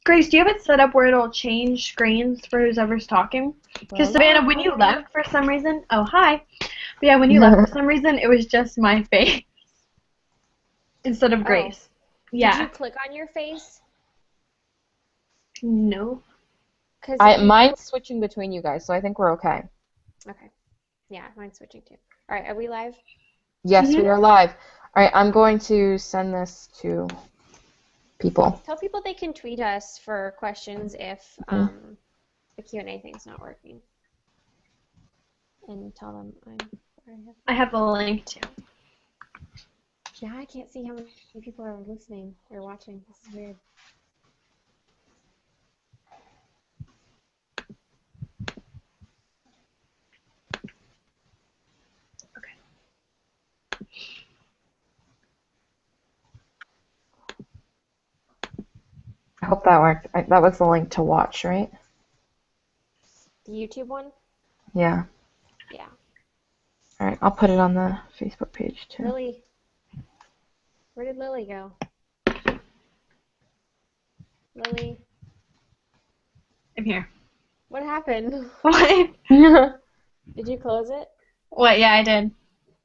Grace, do you have it set up where it'll change screens for whoever's talking? Because Savannah, when you left for some reason, oh hi, but yeah, when you left for some reason, it was just my face instead of Grace. Yeah. Did you click on your face? No. Mine's switching between you guys, so I think we're okay. Okay. Yeah, mine's switching too. All right, are we live? Yes, we are live. All right, I'm going to send this to people. Tell people they can tweet us for questions if the Q&A thing's not working. And tell them I have a link too. Yeah, I can't see how many people are listening or watching. This is weird. I hope that worked. That was the link to watch, right? The YouTube one? Yeah. Yeah. All right, I'll put it on the Facebook page too. Lily. Where did Lily go? Lily. I'm here. What happened? What? Did you close it? What? Yeah, I did.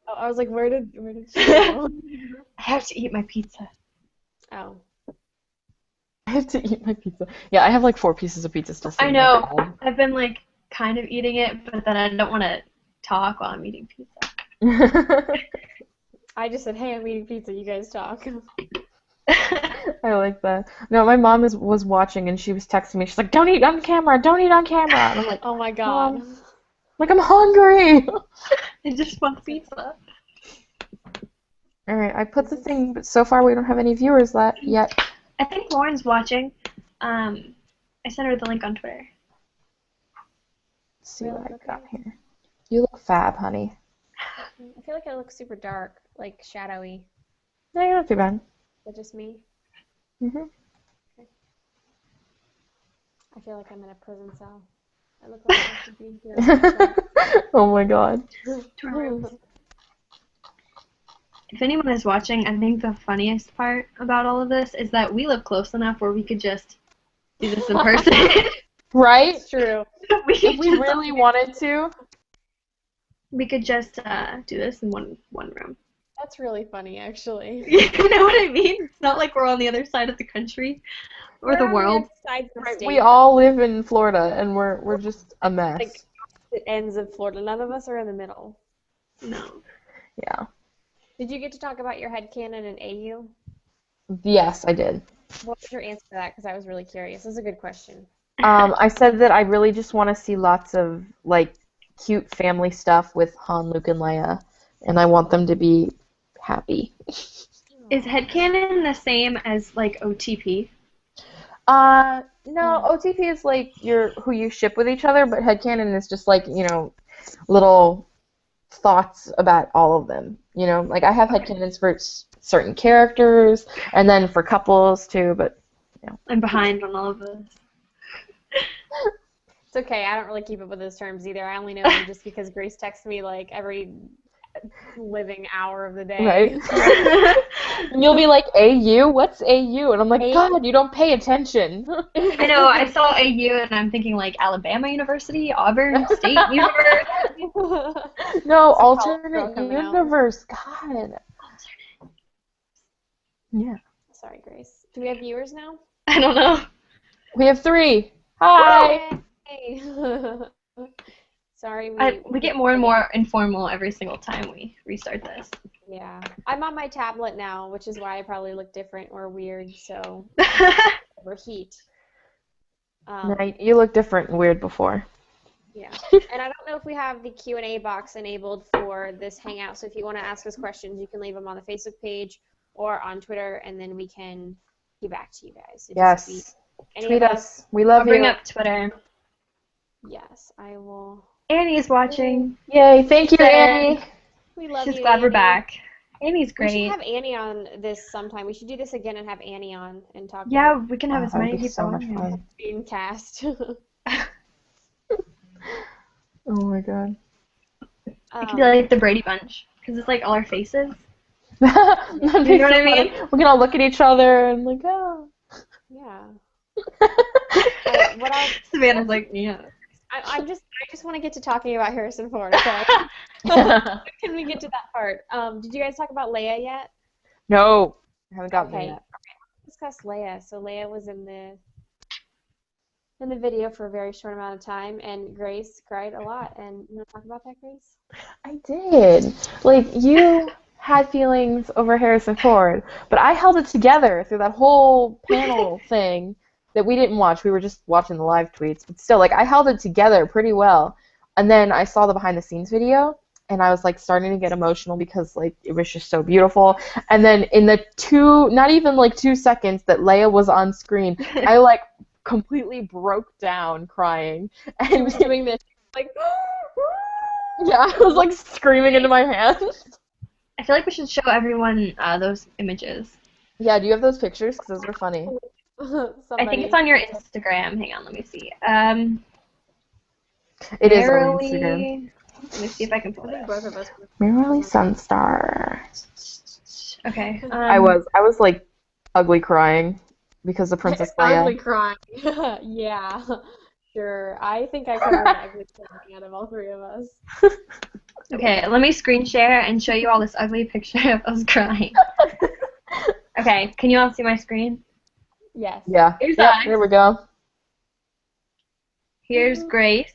Oh, I was like, where did she go? I have to eat my pizza. Oh. I have to eat my pizza. Yeah, I have like 4 pieces of pizza still sitting I know. at home. I've been like kind of eating it, but then I don't want to talk while I'm eating pizza. I just said, hey, I'm eating pizza. You guys talk. I like that. No, my mom was watching and she was texting me. She's like, "Don't eat on camera. Don't eat on camera." And I'm like, oh my God. Mom, like I'm hungry. I just want pizza. All right, I put the thing, but so far we don't have any viewers yet. I think Lauren's watching. I sent her the link on Twitter. Let's see what I got here. You look fab, honey. I feel like I look super dark, like shadowy. No, you're not too bad. Is that just me? Mhm. Okay. I feel like I'm in a prison cell. I look like I should be here. Oh my God. If anyone is watching, I think the funniest part about all of this is that we live close enough where we could just do this in person. Right? It's true. If we really wanted to. We could just do this in one room. That's really funny, actually. You know what I mean? It's not like we're on the other side of the country or the world. Right, we all live in Florida, and we're just a mess. Like the ends of Florida. None of us are in the middle. No. Yeah. Did you get to talk about your headcanon in AU? Yes, I did. What was your answer to that? Because I was really curious. This is a good question. I said that I really just want to see lots of like cute family stuff with Han, Luke, and Leia, and I want them to be happy. Is headcanon the same as like OTP? No, OTP is like who you ship with each other, but headcanon is just like, little thoughts about all of them. Like I have headcanons for certain characters, and then for couples too, but I'm behind on all of this. It's okay. I don't really keep up with those terms either. I only know them just because Grace texts me like every living hour of the day. Right. And you'll be like, AU? What's AU? And I'm like, God, you don't pay attention. I know. I saw AU and I'm thinking like Alabama University, Auburn State University. No, alternate universe. God. Yeah. Sorry, Grace. Do we have viewers now? I don't know. We have 3. Hi. Hey. Sorry. We get more and more informal every single time we restart this. Yeah. I'm on my tablet now, which is why I probably look different or weird, so overheat. No, you look different and weird before. Yeah. And I don't know if we have the Q&A box enabled for this Hangout, so if you want to ask us questions, you can leave them on the Facebook page or on Twitter, and then we can get back to you guys. So yes. Tweet us. We love I'll you. bring up Twitter. Yes, I will. Annie's watching. Yay, thank you, Annie. We love you, She's glad Annie. we're back. Annie's great. We should have Annie on this sometime. We should do this again and have Annie on and talk. Yeah, we can have as many That would be people so on much here. fun. Being cast. Oh my God. It could be like the Brady Bunch, because it's like all our faces. You know what I mean? We can all look at each other and like, oh. Yeah. what else? Savannah's like, yeah. I just want to get to talking about Harrison Ford. Okay. Can we get to that part? Did you guys talk about Leia yet? No, I haven't gotten there Okay. yet. Let's discuss Leia. So Leia was in the video for a very short amount of time, and Grace cried a lot. And you want to talk about that, Grace? I did. Like, you had feelings over Harrison Ford, but I held it together through that whole panel thing that we didn't watch. We were just watching the live tweets. But still, like, I held it together pretty well. And then I saw the behind-the-scenes video, and I was, like, starting to get emotional because, like, it was just so beautiful. And then in the not even, like, 2 seconds that Leia was on screen, I, like, completely broke down crying. And And was doing this, like, yeah, I was, like, screaming into my hands. I feel like we should show everyone those images. Yeah, do you have those pictures? Because those were funny. I think it's on your Instagram. Hang on, let me see. It is on Merrily- Instagram. Let me see if I can pull it up. both of us. Merrily Sunstar. Okay. I was like ugly crying because of Princess Ugly Leia. crying. Yeah, sure. I think I covered the ugly crying out of all three of us. Okay, let me screen share and show you all this ugly picture of us crying. Okay, can you all see my screen? Yes. Yeah. Here's Yep, eyes. there we go. Here's Grace.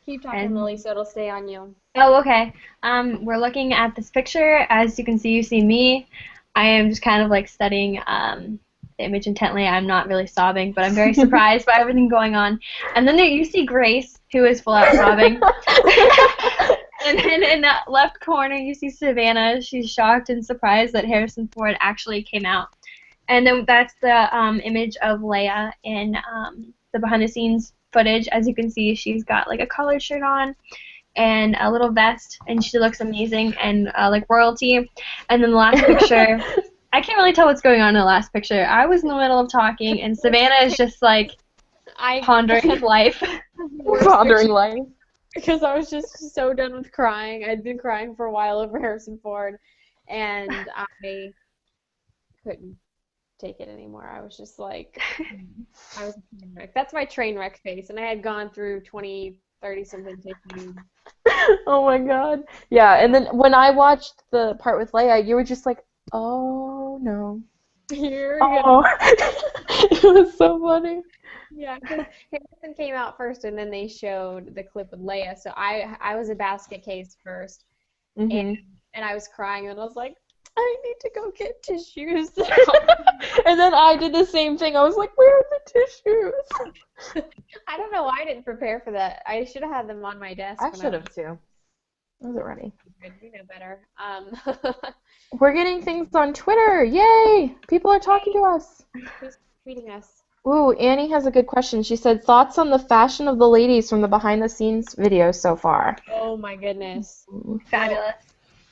Keep talking, And- Lily, so it'll stay on you. Oh, okay. We're looking at this picture. As you can see, you see me. I am just kind of like studying the image intently. I'm not really sobbing, but I'm very surprised by everything going on. And then there you see Grace, who is full out sobbing. And then in that left corner, you see Savannah. She's shocked and surprised that Harrison Ford actually came out. And then that's the image of Leia in the behind-the-scenes footage. As you can see, she's got like a collared shirt on and a little vest, and she looks amazing and like royalty. And then the last picture, I can't really tell what's going on in the last picture. I was in the middle of talking, and Savannah is just like pondering life. Pondering life. Because I was just so done with crying. I'd been crying for a while over Harrison Ford, and I couldn't take it anymore. I was just like, I was a train wreck. That's my train wreck face, and I had gone through 20, 30-something tissues. Oh my god. Yeah, and then when I watched the part with Leia, you were just like, oh no. Here we go. Oh. It was so funny. Yeah, because Harrison came out first, and then they showed the clip with Leia. So I was a basket case first, Mhm. and I was crying, and I was like, I need to go get tissues. And then I did the same thing. I was like, where are the tissues? I don't know why I didn't prepare for that. I should have had them on my desk. I when should have too. I wasn't ready. You know better. We're getting things on Twitter. Yay! People are talking to us. Who's tweeting us? Ooh, Annie has a good question. She said, thoughts on the fashion of the ladies from the behind-the-scenes video so far? Oh my goodness. Fabulous.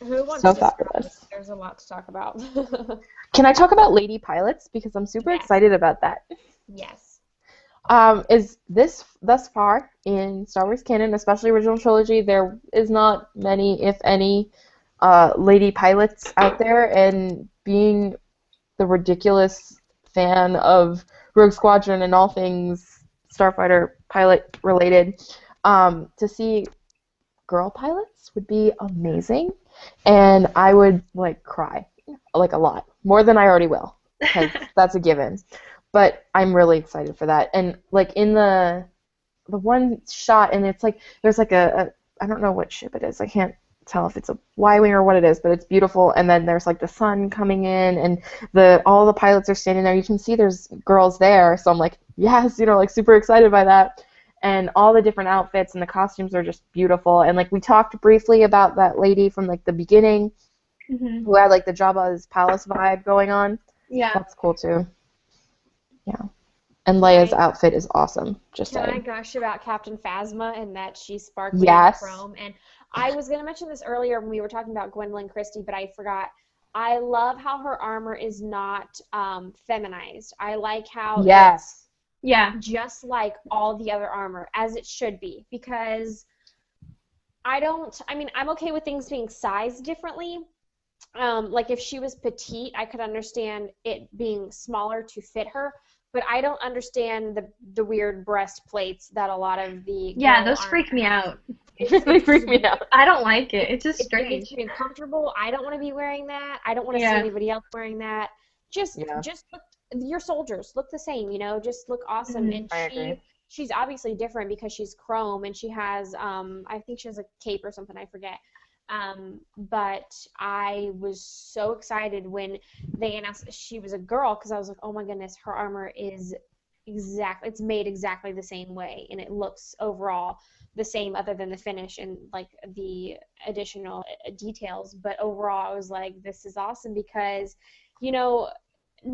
Who wants So to start? fabulous. There's a lot to talk about. Can I talk about lady pilots? Because I'm super Yes. excited about that. Yes. Is this thus far in Star Wars canon, especially original trilogy, there is not many, if any, lady pilots out there, and being the ridiculous fan of Rogue Squadron and all things Starfighter pilot related, to see girl pilots would be amazing, and I would like cry like a lot, more than I already will, because that's a given. But I'm really excited for that. And like in the one shot, and it's like there's like a I don't know what ship it is. I can't tell if it's a Y-wing or what it is, but it's beautiful. And then there's like the sun coming in, and all the pilots are standing there. You can see there's girls there, so I'm like, yes, like super excited by that. And all the different outfits and the costumes are just beautiful. And like we talked briefly about that lady from like the beginning, Mm-hmm. who had like the Jabba's palace vibe going on. Yeah. That's cool too. Yeah. And Leia's outfit is awesome. Just Can I saying. gush about Captain Phasma and that she's sparkly Yes. in chrome? And I was going to mention this earlier when we were talking about Gwendolyn Christie, but I forgot. I love how her armor is not feminized. I like how Yes. Yeah. it's just like all the other armor, as it should be, because I'm okay with things being sized differently, like if she was petite, I could understand it being smaller to fit her, but I don't understand the weird breastplates that a lot of the Yeah, girl those armor freak me has. out. They freak me out. I don't like it. It's just It makes strange. me uncomfortable. I don't want to be wearing that. I don't want to see Yeah. anybody else wearing that. Just Yeah. look, your soldiers look the same, you know, just look awesome. Mhm. And I agree. she's obviously different because she's chrome and she has I think she has a cape or something, I forget. But I was so excited when they announced she was a girl because I was like, oh my goodness, her armor is it's made exactly the same way and it looks overall the same other than the finish and like the additional details. But overall I was like, this is awesome because, you know,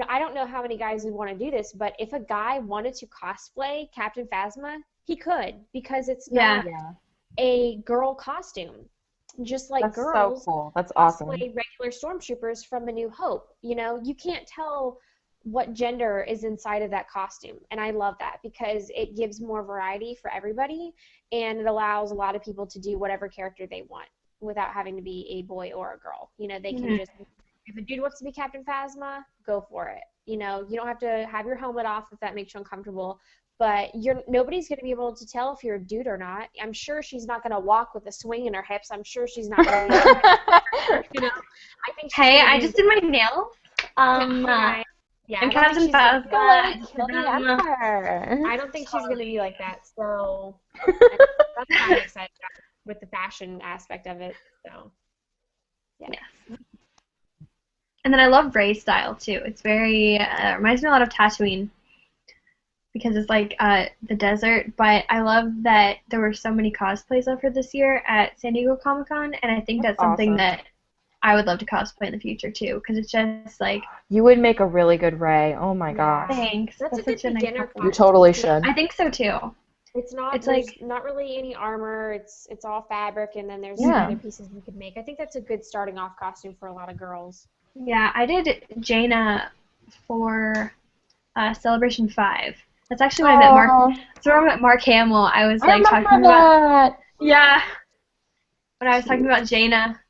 I don't know how many guys would want to do this, but if a guy wanted to cosplay Captain Phasma, he could because it's Yeah. not a girl costume. Just like That's girls so cool. That's awesome. cosplay regular stormtroopers from A New Hope. You know, you can't tell what gender is inside of that costume. And I love that because it gives more variety for everybody and it allows a lot of people to do whatever character they want without having to be a boy or a girl. You know, they can just, if a dude wants to be Captain Phasma, go for it. You know, you don't have to have your helmet off if that makes you uncomfortable. But nobody's going to be able to tell if you're a dude or not. I'm sure she's not going to walk with a swing in her hips. I'm sure she's not going to you know. I think Hey, I just did my nails. Yeah, And I don't think Captain she's gonna Phasma. Kill the Emperor. I don't think she's gonna be like that. So that's what I'm excited about with the fashion aspect of it. So yeah. Yes. And then I love Rey's style too. It's very reminds me a lot of Tatooine because it's like the desert. But I love that there were so many cosplays of her this year at San Diego Comic-Con, and I think that's something awesome. that I would love to cosplay in the future too, because it's just like. You would make a really good Rey. Oh my gosh. Thanks. That's a good such nice beginner compliment. You totally should. I think so too. It's not. It's There's like- not really any armor. It's all fabric, and then there's Yeah. other pieces you could make. I think that's a good starting off costume for a lot of girls. Yeah, I did Jaina for Celebration 5. That's actually when I met Mark. That's when I met Mark Hamill. I was I like remember talking about. that. Yeah. When I was talking about Jaina,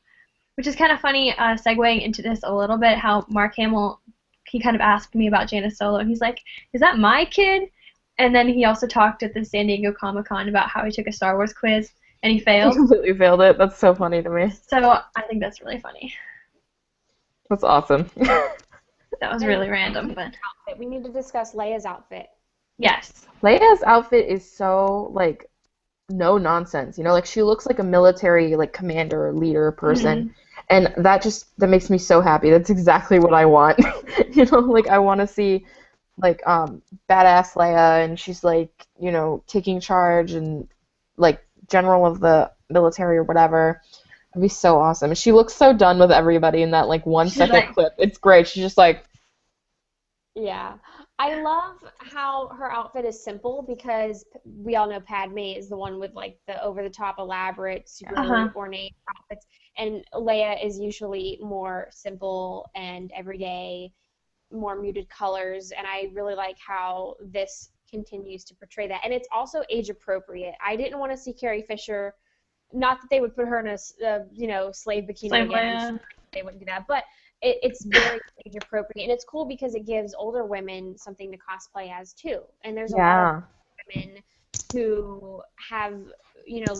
which is kind of funny, segueing into this a little bit, how Mark Hamill, he kind of asked me about Jaina Solo, and he's like, is that my kid? And then he also talked at the San Diego Comic-Con about how he took a Star Wars quiz, and he You failed. completely failed it. That's so funny to me. So I think that's really funny. That's awesome. That was really random, but Outfit. We need to discuss Leia's outfit. yes. Leia's outfit is so, like, no nonsense. You know, like, she looks like a military, like, commander, leader person. And that makes me so happy. That's exactly what I want. You know, like, I want to see, like, badass Leia, and she's, like, you know, taking charge and, like, general of the military or whatever. It'd be so awesome. She looks so done with everybody in that, like, 1 second like- clip. It's great. She's just like, Yeah. I love how her outfit is simple because we all know Padme is the one with like the over-the-top elaborate, super ornate outfits, and Leia is usually more simple and everyday, more muted colors, and I really like how this continues to portray that. And it's also age appropriate. I didn't want to see Carrie Fisher, not that they would put her in a slave bikini Slave again. Leia. They wouldn't do that, but it's very age appropriate, and it's cool because it gives older women something to cosplay as too. And there's a lot of women who have,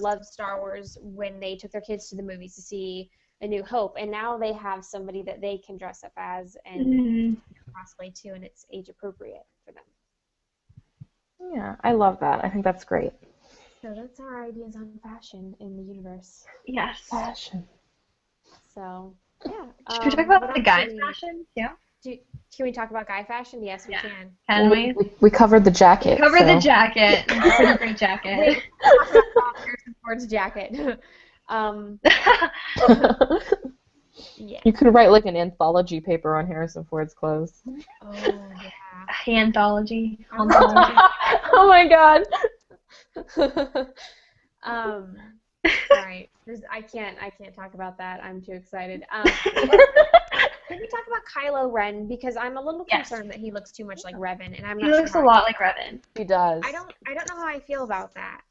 loved Star Wars when they took their kids to the movies to see A New Hope, and now they have somebody that they can dress up as and cosplay too, and it's age appropriate for them. yeah, I love that. I think that's great. So that's our ideas on fashion in the universe. Yes. Fashion. So yeah. Should we talk about the guys' fashion? Yeah. Can we talk about guy fashion? Yes, we can. Can we? We covered the jacket. Cover so. the jacket. It's a pretty great jacket. Wait, talk about Harrison Ford's jacket. Yeah. You could write like an anthology paper on Harrison Ford's clothes. Oh yeah. Anthology. Oh my god. Sorry. I can't talk about that. I'm too excited. Can we talk about Kylo Ren? Because I'm a little concerned that he looks too much like Revan, and I'm not He looks sure a lot like Revan. He does. I don't know how I feel about that.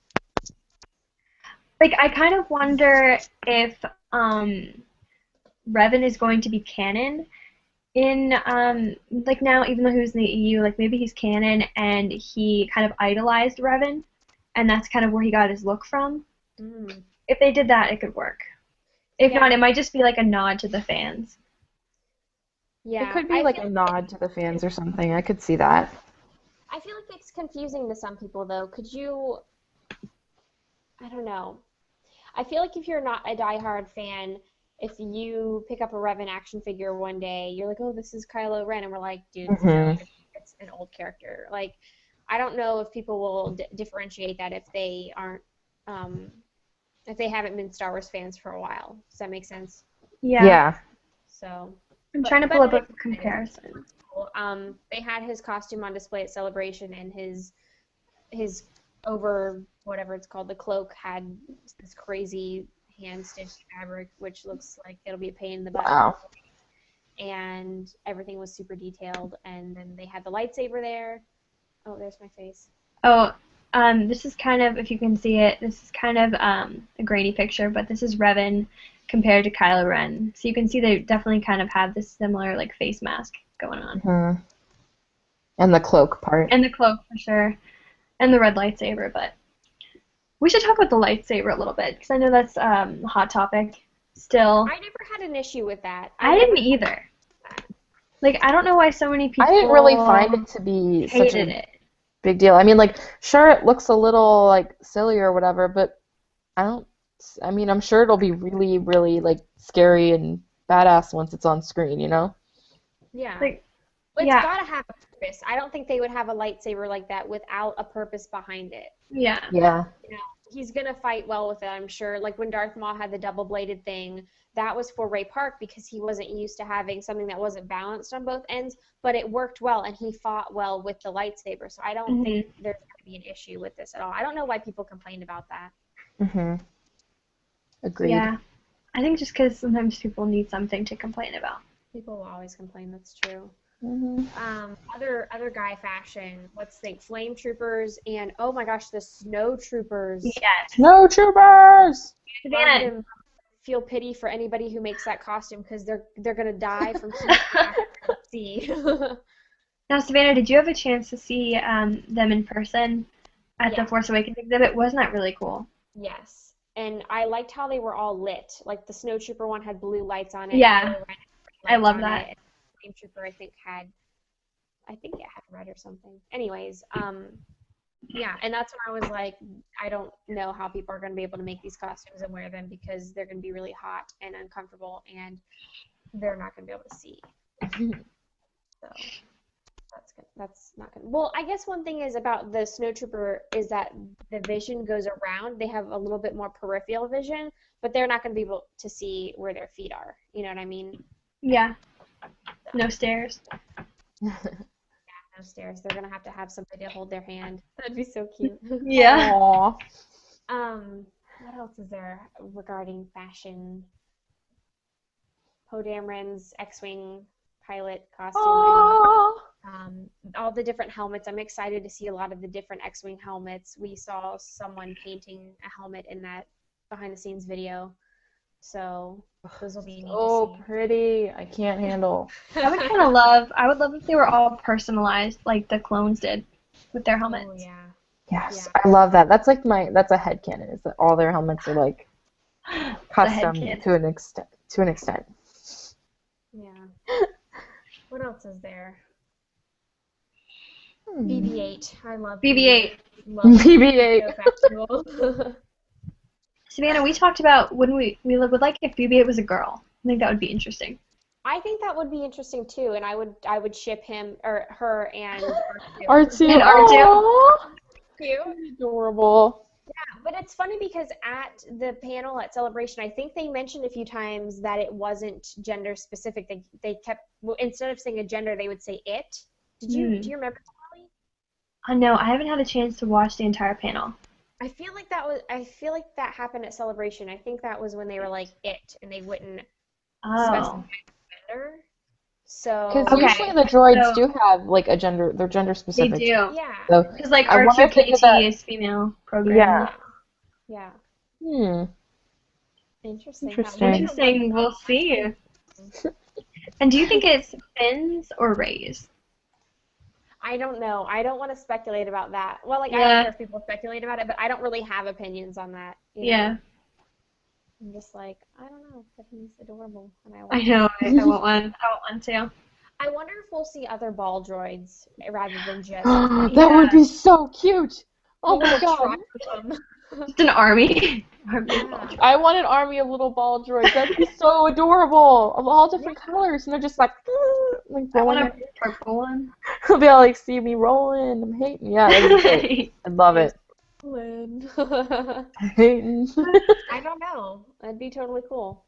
Like, I kind of wonder if Revan is going to be canon in like now, even though he was in the EU, like maybe he's canon and he kind of idolized Revan, and that's kind of where he got his look from. Mm. If they did that, it could work. If Yeah. not, it might just be like a nod to the fans. Yeah. It could be I like feel a nod to the fans or something. I could see that. I feel like it's confusing to some people, though. Could you, I don't know. I feel like if you're not a diehard fan, if you pick up a Revan action figure one day, you're like, oh, this is Kylo Ren, and we're like, dude, no, it's an old character. Like, I don't know if people will differentiate that if they aren't, if they haven't been Star Wars fans for a while. Does that make sense? Yeah. Yeah. So, I'm trying to pull up a comparison. they had his costume on display at Celebration, and his over whatever it's called, the cloak had this crazy hand-stitched fabric, which looks like it'll be a pain in the butt. Wow. And everything was super detailed. And then they had the lightsaber there. Oh, there's my face. Oh, this is kind of, if you can see it, this is kind of a grainy picture, but this is Revan compared to Kylo Ren. So you can see they definitely kind of have this similar like face mask going on. Mm-hmm. And the cloak part. And the cloak for sure. And the red lightsaber, but we should talk about the lightsaber a little bit, because I know that's a hot topic still. I never had an issue with that. I didn't either. Like, I don't know why so many people I didn't really find it to be such hated a it. big deal. I mean, like, sure, it looks a little, like, silly or whatever, but I mean, I'm sure it'll be really, really, like, scary and badass once it's on screen, you know? Yeah. Like, But yeah. it's got to have a purpose. I don't think they would have a lightsaber like that without a purpose behind it. Yeah. Yeah. You know, he's going to fight well with it, I'm sure. Like when Darth Maul had the double-bladed thing, that was for Ray Park because he wasn't used to having something that wasn't balanced on both ends, but it worked well, and he fought well with the lightsaber. So I don't think there's going to be an issue with this at all. I don't know why people complained about that. Mm-hmm. Agreed. Yeah. I think just because sometimes people need something to complain about. People will always complain, that's true. Mm-hmm. Other guy fashion, let's think, Flame Troopers, and oh my gosh, the Snow Troopers. Yes. Snow Troopers! Savannah, Feel pity for anybody who makes that costume because they're gonna die from heat. now, Savannah, did you have a chance to see them in person at the Force Awakens exhibit? Wasn't that really cool? Yes, and I liked how they were all lit. Like the Snow Trooper one had blue lights on it. Yeah, I love that. Flame Trooper, I think it had red or something. Anyways, yeah, and that's when I was like, I don't know how people are going to be able to make these costumes and wear them because they're going to be really hot and uncomfortable, and they're not going to be able to see. So that's good. That's not good. Well, I guess one thing is about the Snow Trooper is that the vision goes around. They have a little bit more peripheral vision, but they're not going to be able to see where their feet are. You know what I mean? Yeah. No stairs. No stairs. They're gonna have to have somebody to hold their hand. That'd be so cute. Yeah. Aww. What else is there regarding fashion? Poe Dameron's X-Wing pilot costume. And, all the different helmets. I'm excited to see a lot of the different X-Wing helmets. We saw someone painting a helmet in that behind-the-scenes video. So those will be neat to see. Pretty. I can't handle. I would love if they were all personalized like the clones did with their helmets. Oh, yeah. Yes, Yeah. I love that. That's like that's a headcanon, is that all their helmets are like custom to an extent. Yeah. What else is there? BB-8. I love BB-8. Love BB-8. BB-8. Savannah, we talked about when we would like if BB-8 was a girl. I think that would be interesting. I think that would be interesting too, and I would ship him or her and R2. And R2. Cute. Adorable. Yeah, but it's funny because at the panel at Celebration, I think they mentioned a few times that it wasn't gender specific. They kept, instead of saying a gender, they would say it. Do you remember, Molly? No, I haven't had a chance to watch the entire panel. I feel like that happened at Celebration. I think that was when they were like it, and they wouldn't specify gender. So because usually the droids do have like a gender. They're gender specific. They do. Yeah. So because like I wonder if they did R2KT that- is female program. Yeah. Hmm. Interesting. Interesting. Interesting. We'll see. And do you think it's Finn's or Ray's? I don't know. I don't want to speculate about that. Well, like I don't Yeah. care if people speculate about it, but I don't really have opinions on that. You know? Yeah. I'm just like, I don't know, but he's adorable, and I I want know. I want one. I want one too. I wonder if we'll see other ball droids rather than just That would be so cute. a Oh my little god. tribe of them. Just an army. Army of Yeah. ball droids. I want an army of little ball droids. That'd be so adorable. Of all different colors. And they're just like I rolling. want a purple one. They'll be all like, see me rolling. I'm hating. Yeah, that'd be great. I'd love it. I Hating. don't know. That'd be totally cool.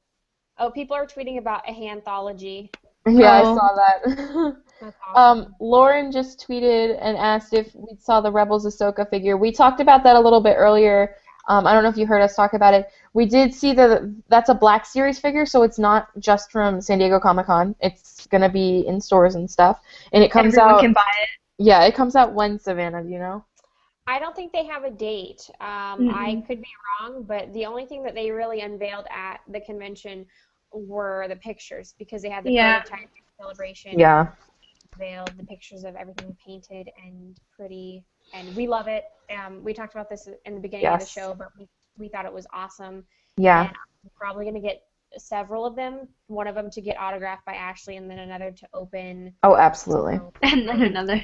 Oh, people are tweeting about a Hanthology. Yeah, I Oh. saw that. That's awesome. Lauren just tweeted and asked if we saw the Rebels Ahsoka figure. We talked about that a little bit earlier. I don't know if you heard us talk about it. We did see that's a Black Series figure, so it's not just from San Diego Comic-Con. It's gonna be in stores and stuff, and it comes Everyone out. can buy it. Yeah, it comes out when, Savannah? Do you know? I don't think they have a date. I could be wrong, but the only thing that they really unveiled at the convention were the pictures because they had the Yeah. prototype celebration. Yeah. Unveiled the pictures of everything painted and pretty, and we love it. We talked about this in the beginning of the Yes. show, but we thought it was awesome. Yeah. And I'm probably going to get several of them, one of them to get autographed by Ashley and then another to open. Oh, absolutely. So, And then another.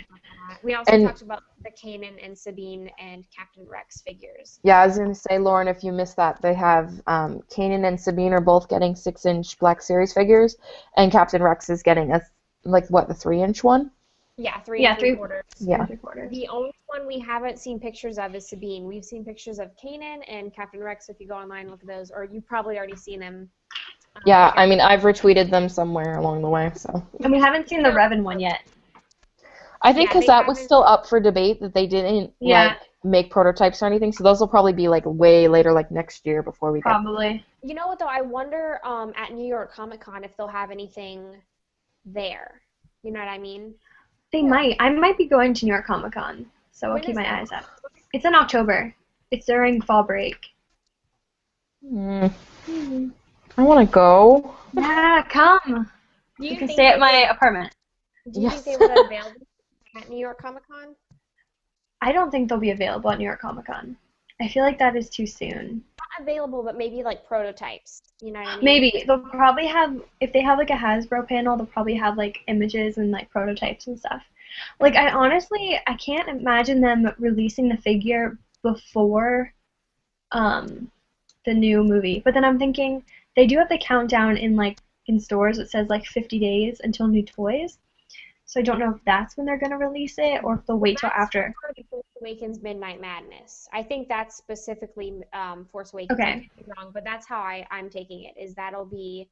we also And- talked about the Kanan and Sabine and Captain Rex figures. Yeah, I was gonna say, Lauren, if you missed that, they have Kanan and Sabine are both getting 6-inch Black Series figures, and Captain Rex is getting the 3-inch one. Yeah, three Yeah, and three-quarters. Yeah. 3/4. The only one we haven't seen pictures of is Sabine. We've seen pictures of Kanan and Captain Rex. If you go online and look at those, or you've probably already seen them. Yeah, I mean, I've retweeted them somewhere along the way, so. And we haven't seen the Revan one yet. I think Yeah, because they that was haven't- still up for debate that they didn't Yeah. make prototypes or anything, so those will probably be way later, next year before we get. Probably. You know what though? I wonder at New York Comic Con if they'll have anything there. You know what I mean? They might. I might be going to New York Comic Con, so I'll When keep is my that? eyes out. It's in October. It's during fall break. I want to go. Yeah, come. Do You you can think stay they at my apartment. Do you Yes. think they would unveil them at New York Comic Con? I don't think they'll be available at New York Comic Con. I feel like that is too soon. Not available, but maybe like prototypes. You know what I mean? Maybe they'll probably have, if they have a Hasbro panel, they'll probably have images and prototypes and stuff. I honestly, I can't imagine them releasing the figure before the new movie. But then I'm thinking they do have the countdown in stores. It says 50 days until new toys. So I don't know if that's when they're gonna release it or if they'll wait till That's after. for the Force Awakens Midnight Madness. I think that's specifically Force Awakens. Okay. I could be wrong, but that's how I'm taking it. Is that'll be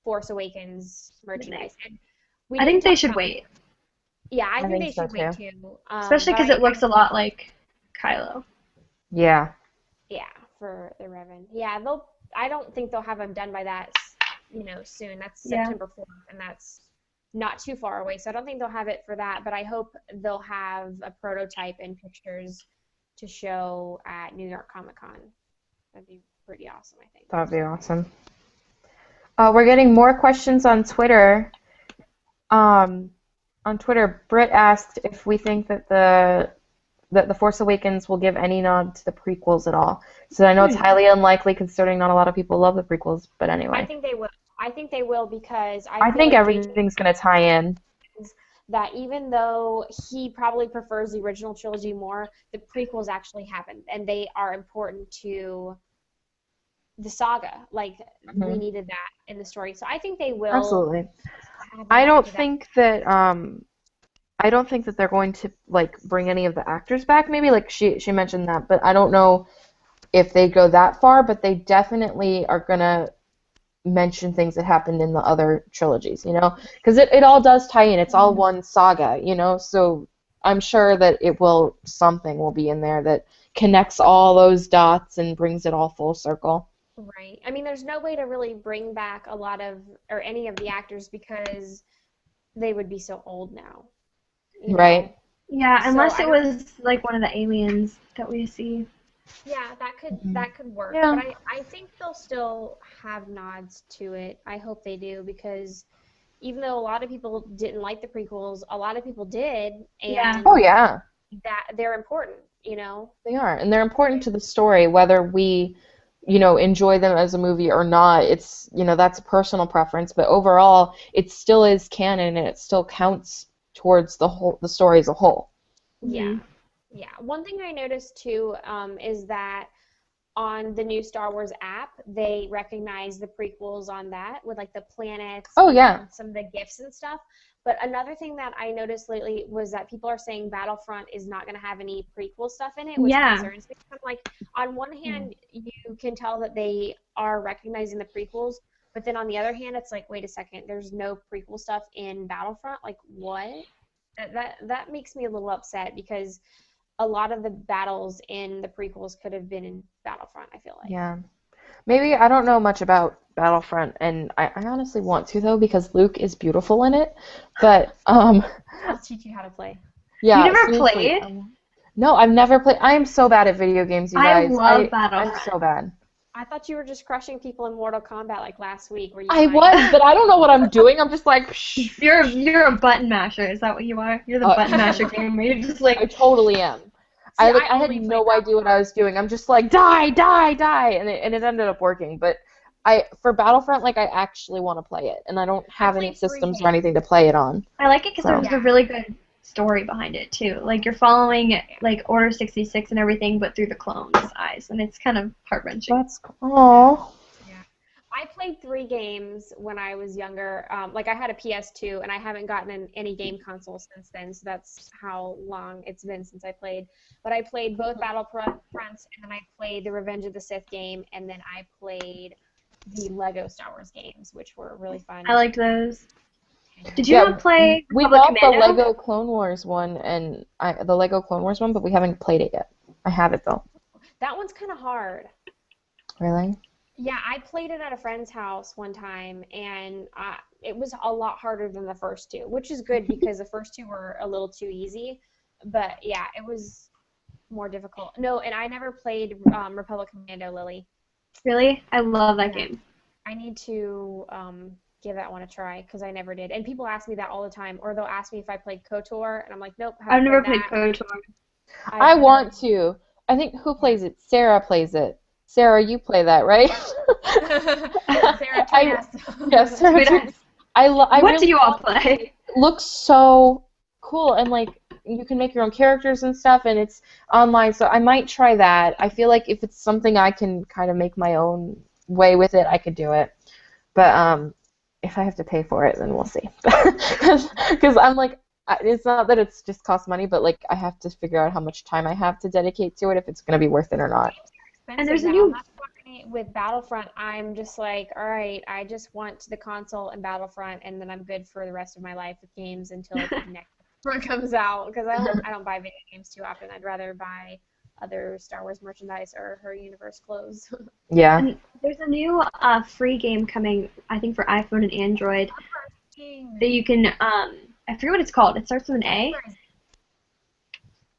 Force Awakens merchandise. And we I didn't think they talk should about- wait, Yeah, I think think they so, should wait too. especially but because I it looks a lot like Kylo. Yeah. Yeah, for the Revan. Yeah, I don't think they'll have them done by that, soon. That's Yeah. September 4th, and that's not too far away. So I don't think they'll have it for that, but I hope they'll have a prototype and pictures to show at New York Comic Con. That'd be pretty awesome, I think. That'd be awesome. We're getting more questions on Twitter. On Twitter, Britt asked if we think that the Force Awakens will give any nod to the prequels at all. So I know it's highly unlikely considering not a lot of people love the prequels, but anyway. I think they will. I think they will because I feel think like everything's going to tie in. that even though he probably prefers the original trilogy more, the prequels actually happened, and they are important to the saga. We needed that in the story, so I think they will. Absolutely. add I more don't to that. think that they're going to bring any of the actors back. Maybe she mentioned that, but I don't know if they go that far. But they definitely are gonna mention things that happened in the other trilogies, because it all does tie in. It's all one saga, So I'm sure that something will be in there that connects all those dots and brings it all full circle. Right. I mean, there's no way to really bring back any of the actors because they would be so old now. Right. Yeah, So unless I it don't- was one of the aliens that we see. Yeah, Mhm. that could work. Yeah. But I think they'll still have nods to it. I hope they do because even though a lot of people didn't like the prequels, a lot of people did, Yeah. Oh and yeah, that they're important, you know? they are, and they're important to the story, whether we, enjoy them as a movie or not. It's, that's a personal preference, but overall, it still is canon and it still counts towards the story as a whole. Yeah. Mhm. Yeah. One thing I noticed too is that on the new Star Wars app, they recognize the prequels on that with like the planets Oh yeah. and some of the gifts and stuff. But another thing that I noticed lately was that people are saying Battlefront is not going to have any prequel stuff in it, which Yeah. concerns me. I'm like, on one hand, you can tell that they are recognizing the prequels, but then on the other hand, it's like, wait a second, there's no prequel stuff in Battlefront. Like, what? That makes me a little upset because a lot of the battles in the prequels could have been in Battlefront, I feel like. Yeah. Maybe I don't know much about Battlefront, and I honestly want to though because Luke is beautiful in it. But I'll teach you how to play. yeah, You never seriously. played? No, I've never played. I am so bad at video games, you I guys. love I'm Battlefront. so bad. I thought you were just crushing people in Mortal Kombat like last week. Were you I trying was, but I don't know what I'm doing. I'm just like, psh. You're a button masher. Is that what you are? You're the button masher gamer. You're just I like totally am. See, I I had only no play idea what I was doing. I'm just like die, die, die, and it ended up working. But for Battlefront, like I actually want to play it, and I don't have any played 3 systems or games. anything to play it on. I like it because So there's a really good story behind it too. Like you're following like Order 66 and everything, but through the clones' eyes, and it's kind of heart-wrenching. that's cool. Yeah. I played 3 games when I was younger. Like I had a PS2, and I haven't gotten any game console since then. So that's how long it's been since I played. But I played both Battlefronts, and then I played the Revenge of the Sith game, and then I played the Lego Star Wars games, which were really fun. I liked those. Did you Yeah, not play we Republic bought the Commando? Lego Clone Wars one and the Lego Clone Wars one, but we haven't played it yet. I have it though. That one's kind of hard. Really? Yeah, I played it at a friend's house one time, and it was a lot harder than the first 2, which is good because the first 2 were a little too easy. But yeah, it was more difficult. No, and I never played Republic Commando, Lily. Really? I love that Yeah. game. I need to give that one a try because I never did. And people ask me that all the time, or they'll ask me if I played KOTOR, and I'm like, nope, I've haven't never played played that. KOTOR. I want to. I think who plays it? Sarah plays it. Sarah, you play that, right? Sarah, tweet us. Yes, Sarah. Tweet tweet- us. I What really do you all want to. play? It looks so cool, and like you can make your own characters and stuff, and it's online, so I might try that. I feel like if it's something I can kind of make my own way with it, I could do it. But if I have to pay for it, then we'll see. Because I'm like, it's not that it's just costs money, but like I have to figure out how much time I have to dedicate to it if it's gonna be worth it or not. And there's a now. new- That's why with Battlefront, I'm just like, all right, I just want the console and Battlefront, and then I'm good for the rest of my life with games until the next one comes out. Because I don't buy video games too often. I'd rather buy other Star Wars merchandise or her universe clothes. Yeah. And there's a new free game coming, I think, for iPhone and Android that you can, I forget what it's called. It starts with an A.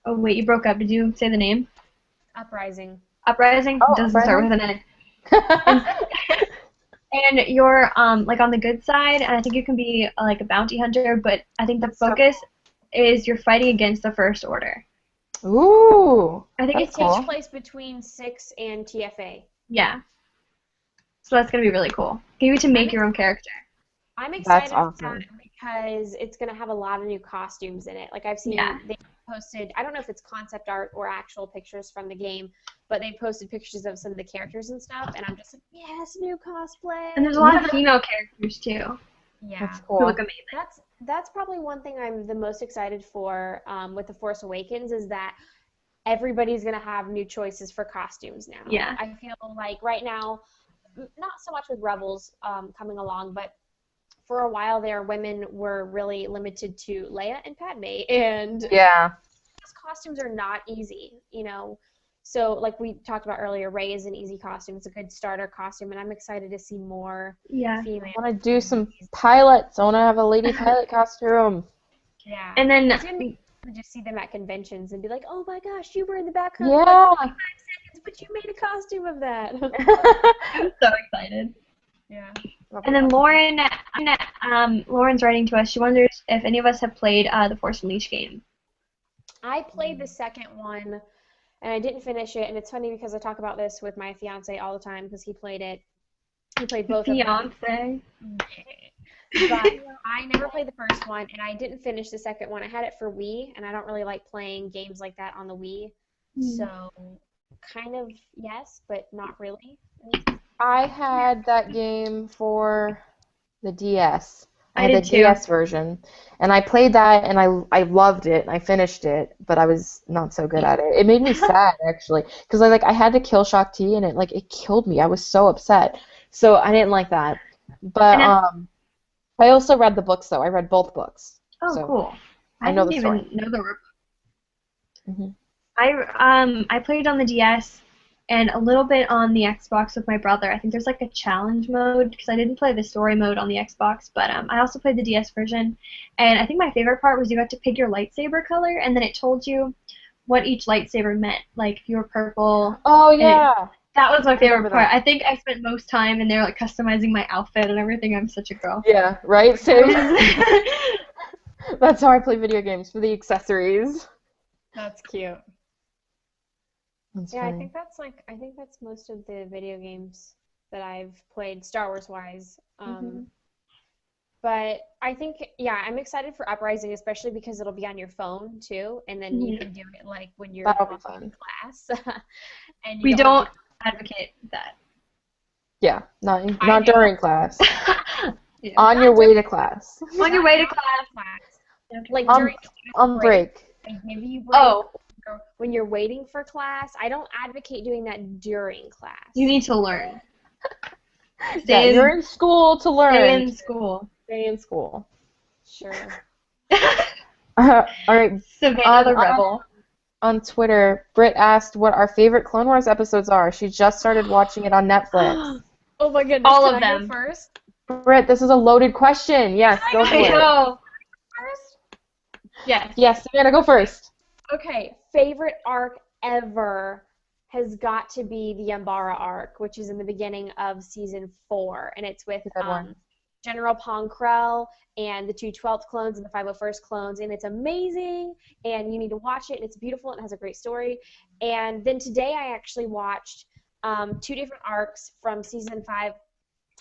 Oh, wait, you broke up. Did you say the name? Uprising. Uprising? Oh, It doesn't start with an A. And you're, like, on the good side, and I think you can be, like, a bounty hunter, but I think the focus is you're fighting against the First Order. Ooh. I think It it's takes cool. place between 6 and TFA. Yeah. So that's going to be really cool. You get to make your own character. I'm excited That's for awesome. that because it's going to have a lot of new costumes in it. Like I've seen they posted, I don't know if it's concept art or actual pictures from the game, but they posted pictures of some of the characters and stuff, and I'm just like, yes, new cosplay. And there's a lot of female characters, too, Yeah. That's who cool. look amazing. That's probably one thing I'm the most excited for with The Force Awakens is that everybody's going to have new choices for costumes now. Yeah. I feel like right now, not so much with Rebels coming along, but for a while there, women were really limited to Leia and Padme, and Yeah. those costumes are not easy, you know. So, like we talked about earlier, Rey is an easy costume. It's a good starter costume, and I'm excited to see more Yeah. female. I want to do some pilots. I want to have a lady pilot costume. Yeah. And then It's gonna be fun to just see them at conventions and be like, "Oh my gosh, you were in the background Yeah. for like 5 seconds. but you made a costume of that. I'm so excited. Yeah. And then Lauren's writing to us. She wonders if any of us have played the Force Unleashed game. I played the second one, and I didn't finish it. And it's funny because I talk about this with my fiance all the time because he played it. He played both of them. Fiance. But I never played the first one, and I didn't finish the second one. I had it for Wii, and I don't really like playing games like that on the Wii. So, kind of yes, but not really. I had that game for the DS. I did had the too. DS version, and I played that, and I loved it, and I finished it, but I was not so good at it. It made me sad actually, because I had to kill Shaak Ti, and it killed me. I was so upset, so I didn't like that. But I also read the books though. I read both books. Oh, so cool! I know didn't the story. even know there were. Mhm. I played on the DS and a little bit on the Xbox with my brother. I think there's like a challenge mode because I didn't play the story mode on the Xbox, but I also played the DS version. And I think my favorite part was you got to pick your lightsaber color, and then it told you what each lightsaber meant. Like if you were purple. Oh yeah. That was my favorite remember part. that. I think I spent most time in there like customizing my outfit and everything. I'm such a girl. Yeah. Right. Same. That's how I play video games, for the accessories. That's cute. That's Yeah, funny. I think that's most of the video games that I've played Star Wars wise. But I think I'm excited for Uprising, especially because it'll be on your phone too, and then you can do it like when you're That'll be walking fun. in class. And We you don't advocate that. Yeah, not do. during class. Yeah. On your way to class. On your way to class. Like On break. I give you break. Oh, When you're waiting for class, I don't advocate doing that during class. you need to learn. Yeah, you're in school to learn. Stay in school. Stay in school. Sure. All right. Savannah the Rebel. On Twitter, Britt asked what our favorite Clone Wars episodes are. She just started watching it on Netflix. Oh my goodness. All Can of I go them. first? Britt, this is a loaded question. Yes, go for I it. know. First? Yes. Yes, Savannah, go first. Okay, favorite arc ever has got to be the Umbara arc, which is in the beginning of season 4, and it's with Good one. General Pong Krell and the 212th clones and the 501st clones, and it's amazing, and you need to watch it, and it's beautiful, and it has a great story. And then today I actually watched 2 different arcs from season 5.